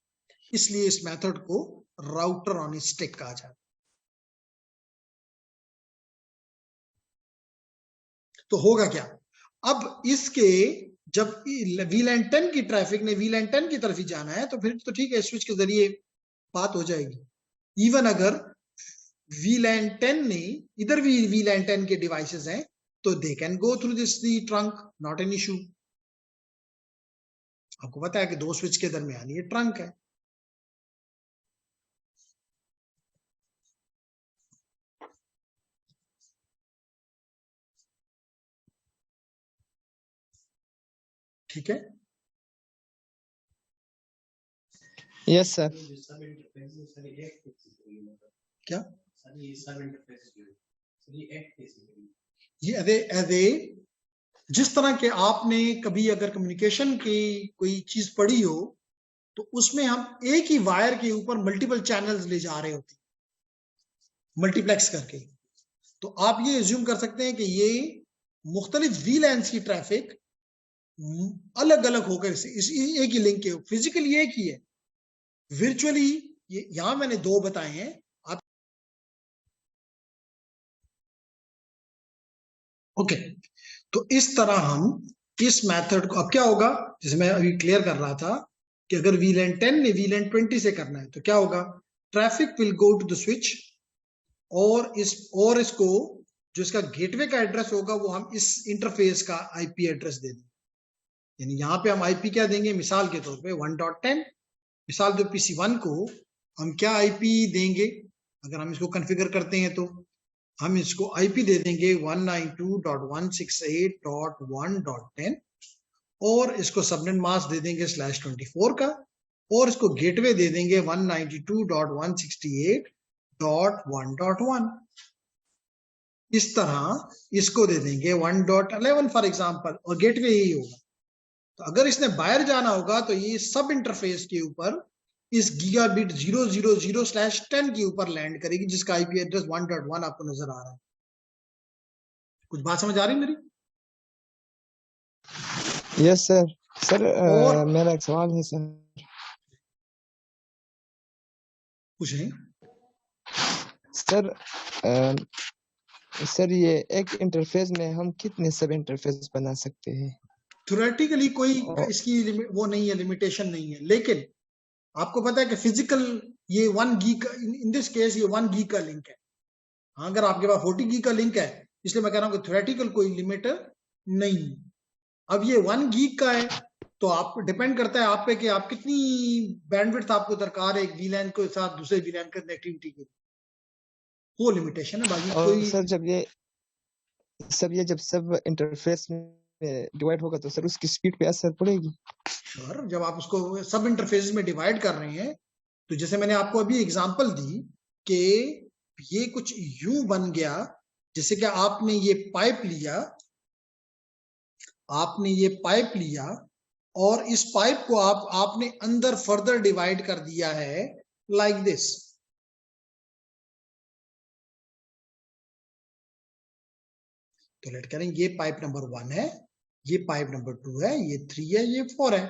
इसलिए इस मेथड को राउटर ऑन ए स्टिक कहा जाता है। तो होगा क्या, अब इसके जब VLAN 10 की ट्रैफिक ने VLAN 10 की तरफ ही जाना है तो फिर तो ठीक है, स्विच के जरिए बात हो जाएगी। इवन अगर VLAN 10 ने इधर भी VLAN 10 के डिवाइसेस हैं तो they can go through this the trunk, not an issue. आपको पता है कि दो स्विच के दरमियान ये ट्रंक है। ठीक है, यस सर। क्या ये एज जिस तरह के आपने कभी अगर कम्युनिकेशन की कोई चीज पढ़ी हो तो उसमें हम एक ही वायर के ऊपर मल्टीपल चैनल्स ले जा रहे होते, मल्टीप्लेक्स करके। तो आप ये एज्यूम कर सकते हैं कि ये मुख्तलिफ VLANs की ट्रैफिक अलग अलग होकर इस एक ही लिंक के फिजिकली एक ही है, वर्चुअली यहां मैंने दो बताए हैं आप। ओके, तो इस तरह हम इस मेथड को, अब क्या होगा जैसे मैं अभी क्लियर कर रहा था कि अगर VLAN 10 ने VLAN 20 से करना है तो क्या होगा, traffic will go to the switch और इसको जो इसका गेटवे का एड्रेस होगा वो हम इस इंटरफेस का IP एड्रेस दे देंगे। यानी यहाँ पे हम IP क्या देंगे, मिसाल के तौर पे 1.10, मिसाल दो PC1 को हम क्या IP देंगे, अगर हम इसको कॉन्फ़िगर करते हैं तो हम इसको IP दे देंगे 192.168.1.10 और इसको सबनेट मास्क दे देंगे /24 का और इसको गेटवे दे देंगे 192.168.1.1। इस तरह इसको दे देंगे 1.11 फॉर एग्जांपल और गेटवे यही होगा। तो अगर इसने बाहर जाना होगा तो ये सब इंटरफेस के ऊपर इस गीगाबिट 000/10 के ऊपर लैंड करेगी जिसका IP एड्रेस 1.1 आपको नजर आ रहा है। कुछ बात समझ आ रही मेरी? Yes sir. सर और मेरा एक सवाल है सर। कुछ नहीं सर सर ये एक इंटरफेस में हम कितने सब इंटरफेस बना सकते हैं? थ्योरेटिकली कोई और इसकी वो नहीं है, लिमिटेशन नहीं है, लेकिन आपको पता है कि फिजिकल ये 1 गीग इन दिस केस ये 1 गीग का लिंक है। हाँ, अगर आपके पास 40 गीग का लिंक है इसलिए मैं कह रहा हूँ कि थ्योरेटिकल कोई लिमिट नहीं। अब ये 1 गीग का है तो आप डिपेंड करता है आप पे कि आप कितनी बैंडविड्थ आपको दरकार है एक VLAN के साथ दूसरे VLAN की कनेक्टिविटी के, वो लिमिटेशन है, बाकी और कोई। सर जब सब इंटरफेस में डिवाइड होगा तो सर उसकी स्पीड पे असर पड़ेगी? श्योर, जब आप उसको सब इंटरफेस में डिवाइड कर रहे हैं तो जैसे मैंने आपको अभी एग्जांपल दी कि ये कुछ यूं बन गया जैसे कि आपने ये पाइप लिया और इस पाइप को आपने अंदर फर्दर डिवाइड कर दिया है लाइक दिस। तो लेट करें ये पाइप नंबर 1 है, ये पाइप नंबर 2 है, ये 3 है, ये 4 है।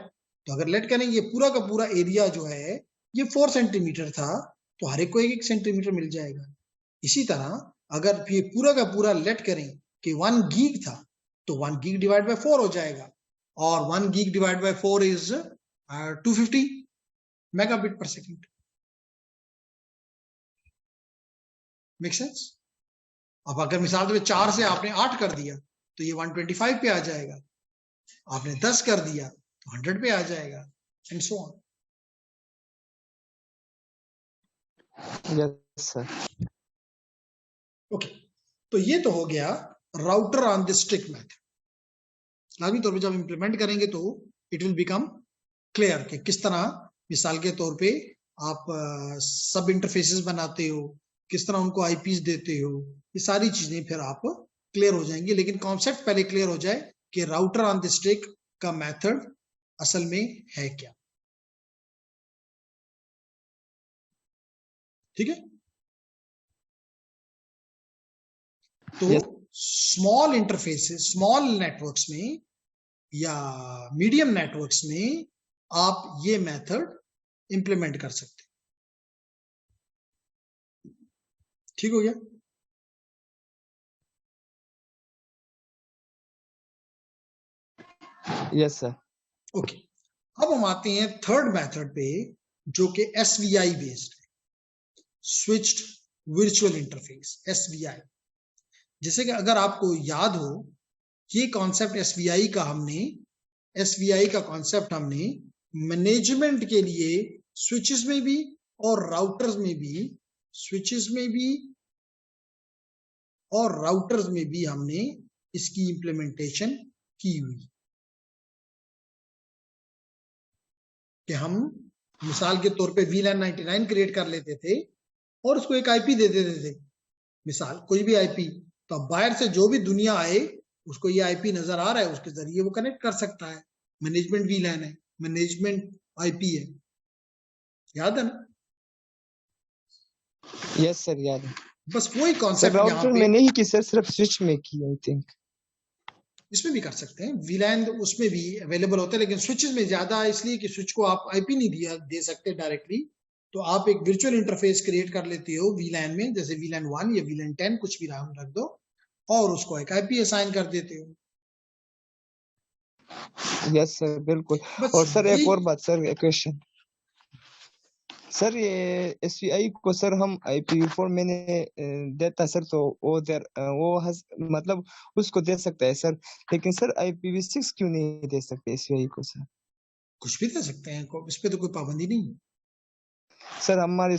तो अगर लेट करें ये पूरा का पूरा एरिया जो है ये 4 सेंटीमीटर था तो हर एक को 1 सेंटीमीटर मिल जाएगा। इसी तरह अगर ये पूरा का पूरा लेट करें कि 1 गीग था तो 1 गीग डिवाइड बाय 4 हो जाएगा और 1 gig divide by 4 is 250 megabit पर सेकेंड। Make sense? अब अगर मिसाल के 4 से आपने 8 कर दिया तो ये 125 पे आ जाएगा, आपने 10 कर दिया तो 100 पे आ जाएगा and so on. Yes sir. Okay, तो ये तो हो गया router on the stick method. लाजमी तौर पे जब इंप्लीमेंट करेंगे तो इट विल बिकम क्लियर कि किस तरह मिसाल के तौर पे आप सब इंटरफेसेस बनाते हो, किस तरह उनको IPs देते हो, ये सारी चीजें फिर आप क्लियर हो जाएंगी। लेकिन कॉन्सेप्ट पहले क्लियर हो जाए कि राउटर ऑन द स्टिक का मेथड असल में है क्या। ठीक है, तो yes small interfaces, small networks में या मीडियम नेटवर्क्स में आप ये मेथड इंप्लीमेंट कर सकते हैं। ठीक हो गया? Yes sir. ओके, अब हम आते हैं थर्ड मेथड पे, जो कि SVI बेस्ड है, स्विच्ड वर्चुअल इंटरफेस, SVI। जैसे कि अगर आपको याद हो, ये कॉन्सेप्ट SVI का कॉन्सेप्ट हमने मैनेजमेंट के लिए स्विचेस में भी और राउटर्स में भी हमने इसकी इंप्लीमेंटेशन की हुई। कि हम मिसाल के तौर पे VLAN 99 क्रिएट कर लेते थे और उसको एक IP दे देते थे, मिसाल कोई भी IP, तो अब बाहर से जो भी दुनिया आए उसको ये IP नजर आ रहा है, उसके जरिए वो कनेक्ट कर सकता है। मैनेजमेंट VLAN है, मैनेजमेंट IP है, याद है ना? यस सर, याद है। बस वही सर कॉन्सेप्ट यहाँ राउटर पे में नहीं की सर, सिर्फ स्विच में की आई थिंक। इसमें भी कर सकते हैं, VLAN उसमें भी अवेलेबल होता है, लेकिन स्विचेस में ज्यादा, इसलिए कि स्विच को आप IP नहीं दे सकते डायरेक्टली, तो आप एक वर्चुअल इंटरफेस क्रिएट कर लेते हो VLAN में, जैसे VLAN 1 या VLAN 10 कुछ भी नाम रख दो और उसको एक IP असाइन कर देते हो। यस सर, बिल्कुल। बस और सर एक ये और बात सर, एक क्वेश्चन सर, ये SVI को सर हम IPv4 मैंने देता सर, तो वो मतलब उसको दे सकता है सर, लेकिन सर IPv6 क्यों नहीं दे सकते SVI को सर? कुछ भी दे सकते हैं, इस पे तो कोई पाबंदी नहीं। सर हमारे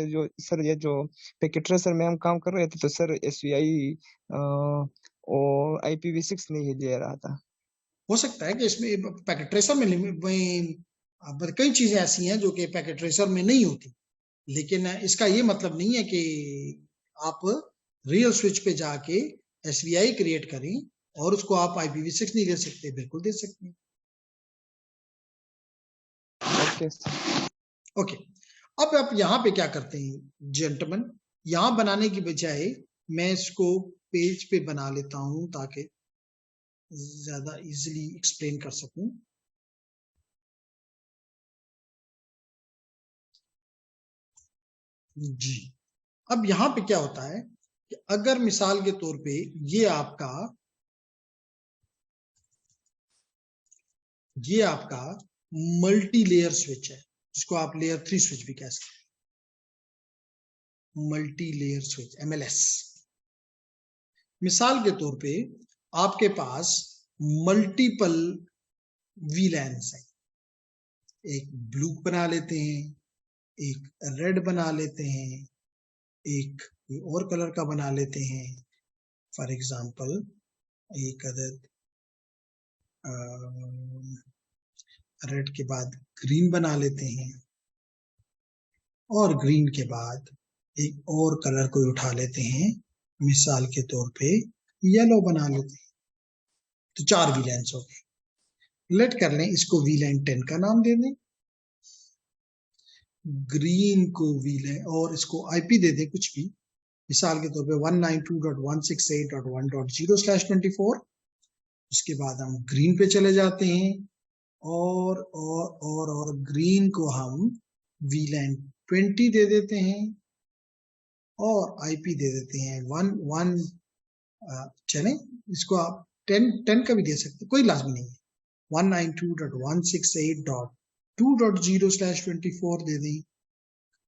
जो सर ये जो पैकेट ट्रेसर में हम काम कर रहे थे, तो सर SVI और IPv6 नहीं दे रहा था। हो सकता है कि इसमें पैकेट ट्रेसर में कई चीजें ऐसी हैं जो कि पैकेट ट्रेसर में नहीं होती, लेकिन इसका ये मतलब नहीं है कि आप रियल स्विच पे जाके SVI क्रिएट करें और उसको आप IPv6 नहीं दे सकते, बिल्कुल दे सकते हैं। Okay sir. ओके, अब आप यहाँ पे क्या करते हैं जेंटलमैन, यहाँ बनाने की बजाय मैं इसको पेज पे बना लेता हूं ताकि ज्यादा इजीली एक्सप्लेन कर सकूं। जी, अब यहाँ पे क्या होता है कि अगर मिसाल के तौर पे ये आपका मल्टी लेयर स्विच है, जिसको आप लेयर 3 स्विच भी कह सकते हैं, मल्टी लेयर स्विच MLS। मिसाल के तौर पे आपके पास मल्टीपल VLANs है, एक ब्लू बना लेते हैं, एक रेड बना लेते हैं, एक और कलर का बना लेते हैं, फॉर एग्जांपल एक अदद रेड के बाद ग्रीन बना लेते हैं, और ग्रीन के बाद एक और कलर को उठा लेते हैं, मिसाल के तौर पे येलो बना लेते हैं। तो 4 VLANs हो गए। लेट कर लें इसको VLAN 10 का नाम दे दें, ग्रीन को VLAN और इसको IP दे दें कुछ भी, मिसाल के तौर पे 192.168.1.0/24। उसके बाद हम ग्रीन पे चले जाते हैं और ग्रीन को हम VLAN 20 दे देते हैं और IP दे देते हैं 1 चलें, इसको आप 10 का भी दे सकते, कोई लाजमी नहीं है। 192.168.2.0/24 दे दें,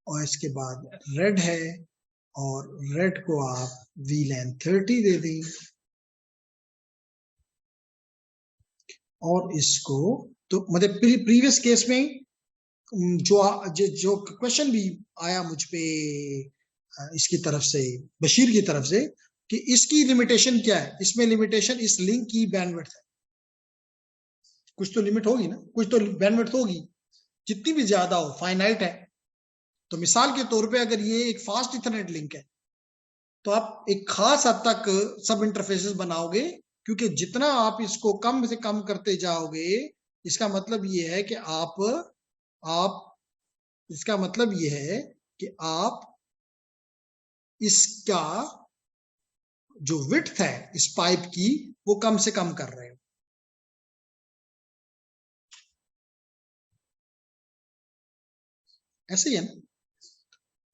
और इसके बाद रेड है और रेड को आप VLAN 30 दे दें, और इसको तो मतलब प्रीवियस केस में जो क्वेश्चन भी आया मुझ पे इसकी तरफ से, बशीर की तरफ से, कि इसकी लिमिटेशन क्या है, इसमें लिमिटेशन इस लिंक की बैंडविड्थ है। कुछ तो लिमिट होगी ना, कुछ तो बैंडविड्थ होगी, जितनी भी ज्यादा हो फाइनाइट है। तो मिसाल के तौर पे अगर ये एक फास्ट इथरनेट लिंक है तो आप एक खास हद तक सब इंटरफेसेस बनाओगे, क्योंकि जितना आप इसको कम से कम करते जाओगे, इसका मतलब ये है कि आप इसका जो विड्थ है इस पाइप की वो कम से कम कर रहे हो। ऐसे ही है ना?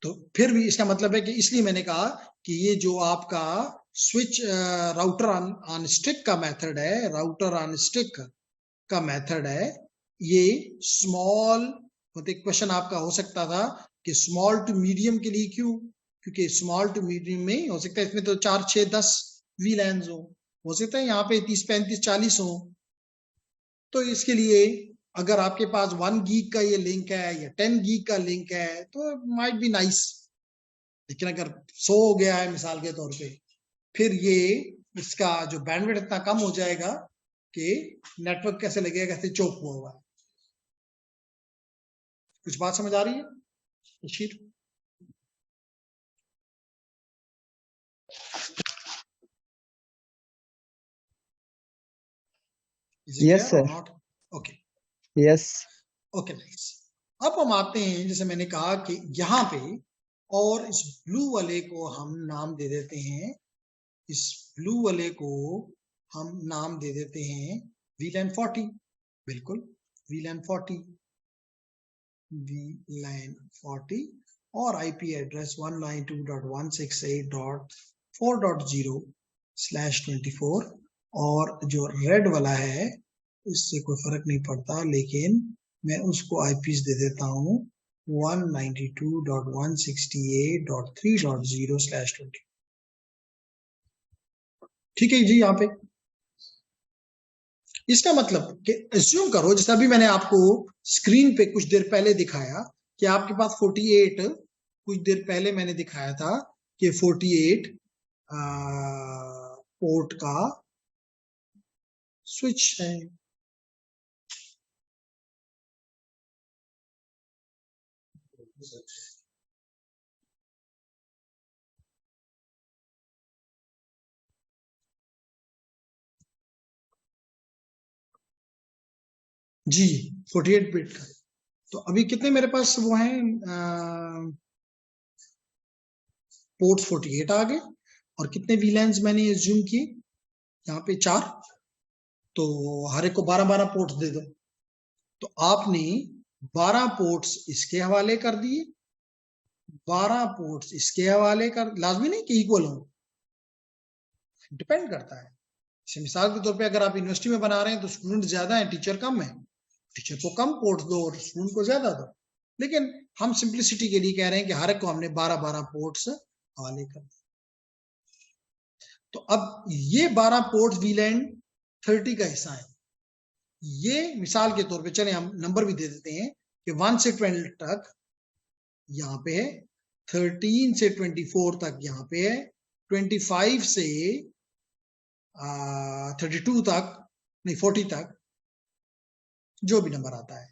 तो फिर भी इसका मतलब है कि इसलिए मैंने कहा कि ये जो आपका स्विच राउटर ऑन स्टिक का मेथड है, राउटर ऑन स्टिक का मेथड है। ये स्मॉल, मतलब एक क्वेश्चन आपका हो सकता था कि स्मॉल टू मीडियम के लिए क्यों, क्योंकि स्मॉल टू मीडियम में हो सकता है इसमें तो 4, 6, 10 वीलैन्स हो सकता है यहाँ पे 30, 35, 40 हो। तो इसके लिए अगर आपके पास 1 गीग का ये लिंक है या 10 गीग का लिंक है तो माइट बी नाइस, लेकिन अगर 100 हो गया है मिसाल के तौर पे, फिर ये इसका जो बैंडविड्थ इतना कम हो जाएगा कि नेटवर्क कैसे लगेगा, कैसे चोक हुआ हुआ है। कुछ बात समझ आ रही है Bashir? Yes sir. Okay, yes. Okay, nice. अब हम आते हैं, जैसे मैंने कहा कि यहाँ पे, और इस ब्लू वाले को हम नाम दे देते हैं, इस ब्लू वाले को हम नाम दे देते हैं VLAN 40। बिल्कुल, VLAN 40, VLAN 40, और IP एड्रेस 192.168.4.0/24, और जो रेड वाला है इससे कोई फर्क नहीं पड़ता, लेकिन मैं उसको IPs दे देता हूँ 192.168.3.0/20। ठीक है जी। यहाँ पे इसका मतलब कि एज्यूम करो, जैसे अभी मैंने आपको स्क्रीन पे कुछ देर पहले दिखाया कि आपके पास 48, कुछ देर पहले मैंने दिखाया था कि 48 पोर्ट का स्विच है। जी, 48 बिट का। तो अभी कितने मेरे पास वो हैं, पोर्ट 48 आ गए, और कितने वीलैन्स मैंने एज्यूम किए यहाँ पे 4, तो हर एक को 12-12 पोर्ट्स दे दो। तो आपने 12 पोर्ट्स इसके हवाले कर दिए, 12 पोर्ट्स इसके हवाले कर, लाजमी नहीं कि इक्वल हो, डिपेंड करता है। जैसे मिसाल के तौर पे अगर आप यूनिवर्सिटी में बना रहे हैं तो स्टूडेंट ज्यादा है, टीचर कम है, टीचर को कम पोर्ट्स दो और स्टूडेंट को ज्यादा दो। लेकिन हम सिंप्लिसिटी के लिए कह रहे हैं कि हर एक को हमने 12-12 पोर्ट्स हवाले कर दिए। तो अब ये 12 पोर्ट्स VLAN 30 का हिस्सा है। ये मिसाल के तौर पे, चले हम नंबर भी दे देते हैं कि 1 से 12 तक यहाँ पे है, 13 से 24 तक यहाँ पे है, 25 से 32 तक, नहीं 40 तक, जो भी नंबर आता है,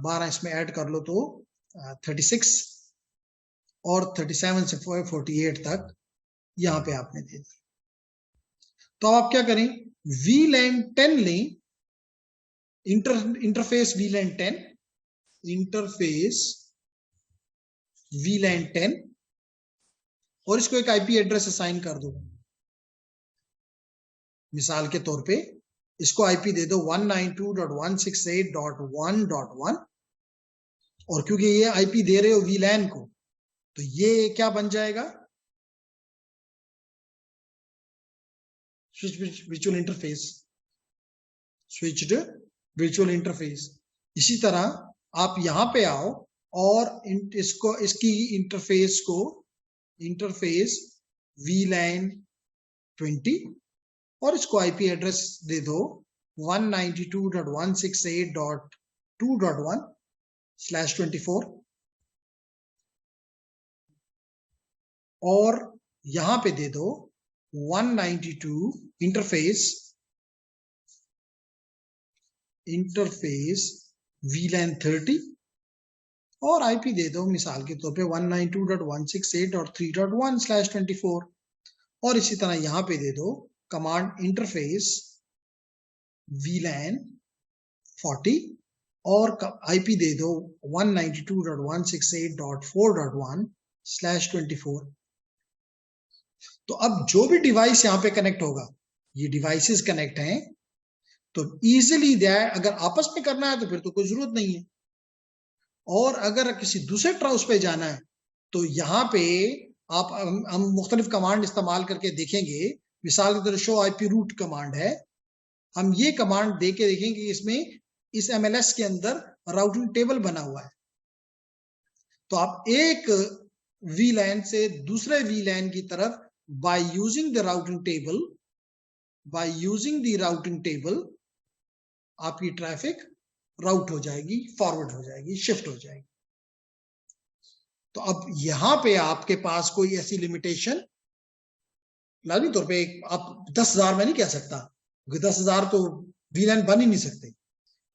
12 इसमें ऐड कर लो तो 36, और 37 से 48 तक यहाँ पे आपने दे दिया। तो अब आप क्या करें, VLAN 10 लें, इंटरफेस VLAN 10, इंटरफेस VLAN 10, और इसको एक IP एड्रेस असाइन कर दो। मिसाल के तौर पे इसको IP दे दो 192.168.1.1, और क्योंकि ये IP दे रहे हो VLAN को, तो ये क्या बन जाएगा, switched virtual interface, switched virtual interface. इसी तरह आप यहां पे आओ और इसको, इसकी इंटरफेस को, इंटरफेस VLAN 20, और इसको IP एड्रेस दे दो 192.168.2.1/24, और यहां पे दे दो 192 इंटरफेस VLAN 30, और IP दे दो मिसाल के तौर पे 192.168.3.1/24, और इसी तरह यहां पे दे दो कमांड इंटरफेस VLAN 40, और IP दे दो 192.168.4.1/24। तो अब जो भी डिवाइस यहाँ पे कनेक्ट होगा, ये डिवाइसेस कनेक्ट हैं, तो इजीली दैट, अगर आपस में करना है तो फिर तो कोई जरूरत नहीं है, और अगर किसी दूसरे ट्राउस पे जाना है तो यहाँ पे आप हम मुख्तलिफ कमांड इस्तेमाल करके देखेंगे। मिसाल के तौर शो आईपी रूट कमांड है, हम ये कमांड दे के देखेंगे इसमें इस MLS के अंदर राउटिंग टेबल बना हुआ है। तो आप एक VLAN से दूसरे VLAN की तरफ by using the routing table आपकी ट्रैफिक राउट हो जाएगी, फॉरवर्ड हो जाएगी, शिफ्ट हो जाएगी। तो अब यहां पे आपके पास कोई ऐसी लिमिटेशन लाजमी तौर पे आप 10,000 में नहीं कह सकता, क्योंकि 10,000 तो VLAN बन ही नहीं सकते।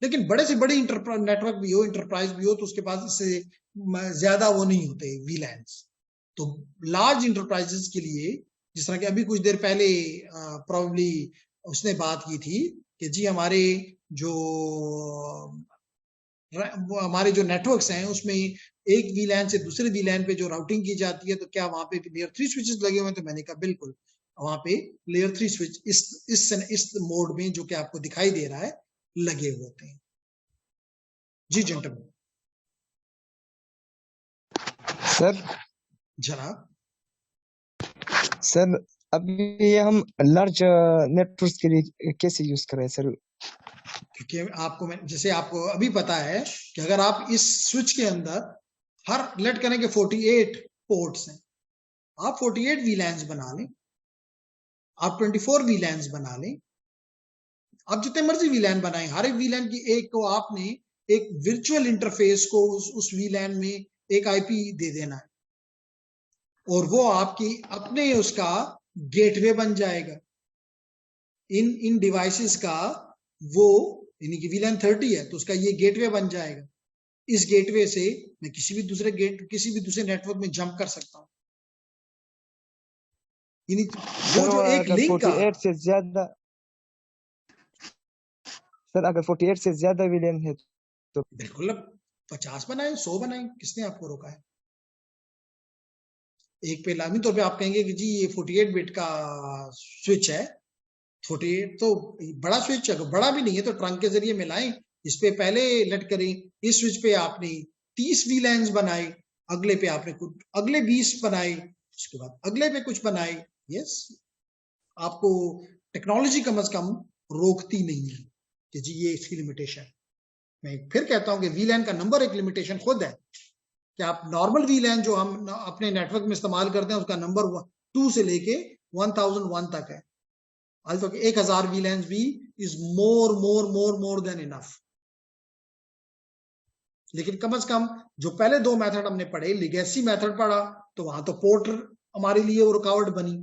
लेकिन बड़े से बड़ी नेटवर्क भी हो, इंटरप्राइज भी हो, तो उसके पास इससे ज्यादा वो नहीं होते VLANs। तो लार्ज इंटरप्राइजेस के लिए, जिस तरह के अभी कुछ देर पहले प्रोबेबली उसने बात की थी कि जी हमारे जो नेटवर्क्स हैं उसमें एक VLAN से दूसरे VLAN पे जो राउटिंग की जाती है, तो क्या वहां पे लेयर 3 स्विचेस लगे हुए हैं? तो मैंने कहा बिल्कुल, वहां पे लेयर 3 स्विच इस मोड में जो कि आपको दिखाई दे रहा है लगे हुए होते हैं। जी जेंटलमैन। सर जनाब। सर अभी हम लार्ज नेटवर्क्स के लिए कैसे यूज करें सर? क्योंकि आपको जैसे आपको अभी पता है कि अगर आप इस स्विच के अंदर हर लेट करें कि 48 पोर्ट्स हैं, आप 48 VLANs बना लें, आप 24 VLANs बना लें, आप जितने मर्जी VLAN बनाएं, हर एक VLAN की एक को आपने एक वर्चुअल इंटरफेस को उस VLAN में एक IP दे देना है, और वो आपकी अपने उसका गेटवे बन जाएगा। इन डिवाइसेस का वो, यानी कि VLAN 30 है तो उसका ये गेटवे बन जाएगा। इस गेटवे से मैं किसी भी दूसरे नेटवर्क में जंप कर सकता हूँ। वो जो एक लिंक का 48 से ज्यादा, सर अगर 48 से ज्यादा VLAN है तो बिल्कुल, अब 50 बनाए, 100 बनाए, किसने आपको रोका है? एक पे लाजमी तौर पे आप कहेंगे कि जी ये 48 बिट का स्विच है, 48 तो बड़ा स्विच है, बड़ा भी नहीं है तो ट्रंक के जरिए मिलाएं, इस पे पहले लेट करें, इस स्विच पे आपने 30 VLANs बनाए, अगले पे आपने कुछ अगले 20 बनाए, उसके बाद अगले पे कुछ बनाए। यस, आपको टेक्नोलॉजी कम से कम रोकती नहीं है कि जी ये इसकी लिमिटेशन। मैं फिर कहता हूं कि VLAN का नंबर एक लिमिटेशन खुद है कि आप नॉर्मल VLAN जो हम अपने नेटवर्क में इस्तेमाल करते हैं उसका नंबर 2 से लेके 1001 तक है। अल्फा के 1000 VLANs भी इज मोर देन इनफ। लेकिन कम से कम जो पहले 2 मेथड हमने पढ़े, लिगेसी मेथड पढ़ा, तो वहां तो पोर्ट हमारे लिए वो रुकावट बनी,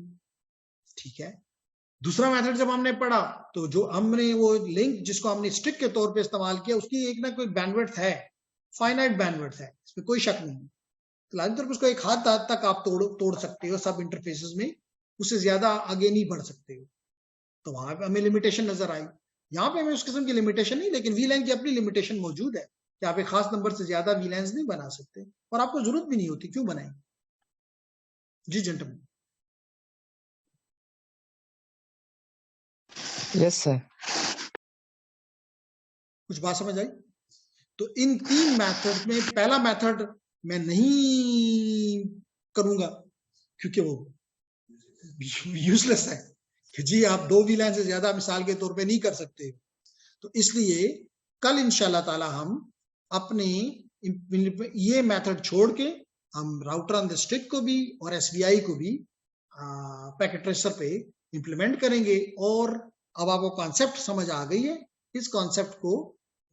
ठीक है। दूसरा मेथड जब हमने पढ़ा तो जो हमने वो लिंक जिसको हमने स्टिक के तौर पे इस्तेमाल किया, उसकी एक ना कोई बैंडविड्थ है, फाइनाइट बैंडविड्थ है, इसमें कोई शक नहीं है। तो लाजमी तौर पर उसको एक हद तक आप तोड़ सकते हो सब इंटरफेसेस में, उससे ज्यादा आगे नहीं बढ़ सकते हो। तो वहां पे हमें लिमिटेशन नजर आई। यहाँ पे हमें उस किस्म की लिमिटेशन नहीं, लेकिन VLAN की अपनी लिमिटेशन मौजूद है कि आप एक खास नंबर से ज्यादा VLANs नहीं बना सकते, और आपको जरूरत भी नहीं होती, क्यों बनाएं? जी जेंटलमैन। Yes sir. कुछ बात समझ आई? तो इन 3 मेथड में पहला मेथड मैं नहीं करूंगा क्योंकि वो यूजलेस है कि जी आप 2 VLAN से ज्यादा मिसाल के तौर पे नहीं कर सकते। तो इसलिए कल इंशाल्लाह ताला हम अपने ये मेथड छोड़ के हम राउटर ऑन द स्टिक को भी और SVI को भी पैकेट ट्रेसर पे इंप्लीमेंट करेंगे। और अब आपको कॉन्सेप्ट समझ आ गई है, इस कॉन्सेप्ट को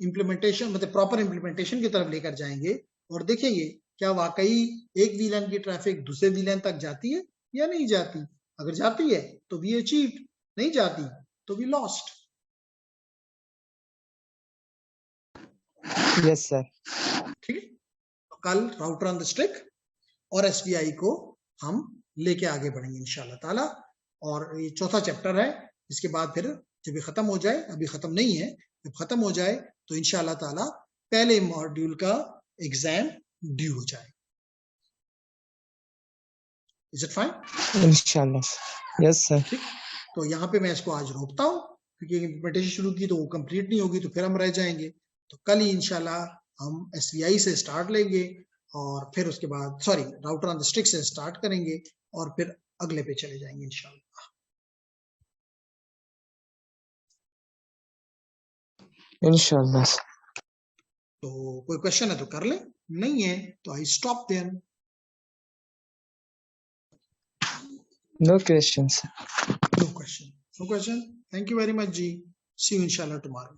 इंप्लीमेंटेशन मतलब प्रॉपर इंप्लीमेंटेशन की तरफ लेकर जाएंगे और देखेंगे क्या वाकई एक VLAN की ट्रैफिक दूसरे VLAN तक जाती है या नहीं जाती। अगर जाती है तो वी अचीव्ड, नहीं जाती तो वी लॉस्ट। Yes sir. ठीक है, तो कल राउटर ऑन द स्टिक और SVI को हम लेके आगे बढ़ेंगे इंशाल्लाह ताला। और ये चौथा चैप्टर है, इसके बाद फिर जब ये खत्म हो जाए, अभी खत्म नहीं है, जब खत्म हो जाए तो इंशाल्लाह ताला पहले मॉड्यूल का एग्जाम ड्यू हो जाए। Is it fine? इंशाल्लाह। Yes sir. ठीक, तो यहाँ पे मैं इसको आज रोकता हूँ क्योंकि इम्प्लीमेंटेशन शुरू की तो वो कंप्लीट नहीं होगी, तो फिर हम रह जाएंगे। तो कल ही इंशाल्लाह हम SVI से स्टार्ट लेंगे और फिर उसके बाद राउटर ऑन द स्टिक से स्टार्ट करेंगे और फिर अगले पे चले जाएंगे इंशाल्लाह। इंशाल्लाह। तो कोई क्वेश्चन है तो कर ले, नहीं है तो I stop there. No questions. No question. Thank you very much, Ji. See you inshallah tomorrow.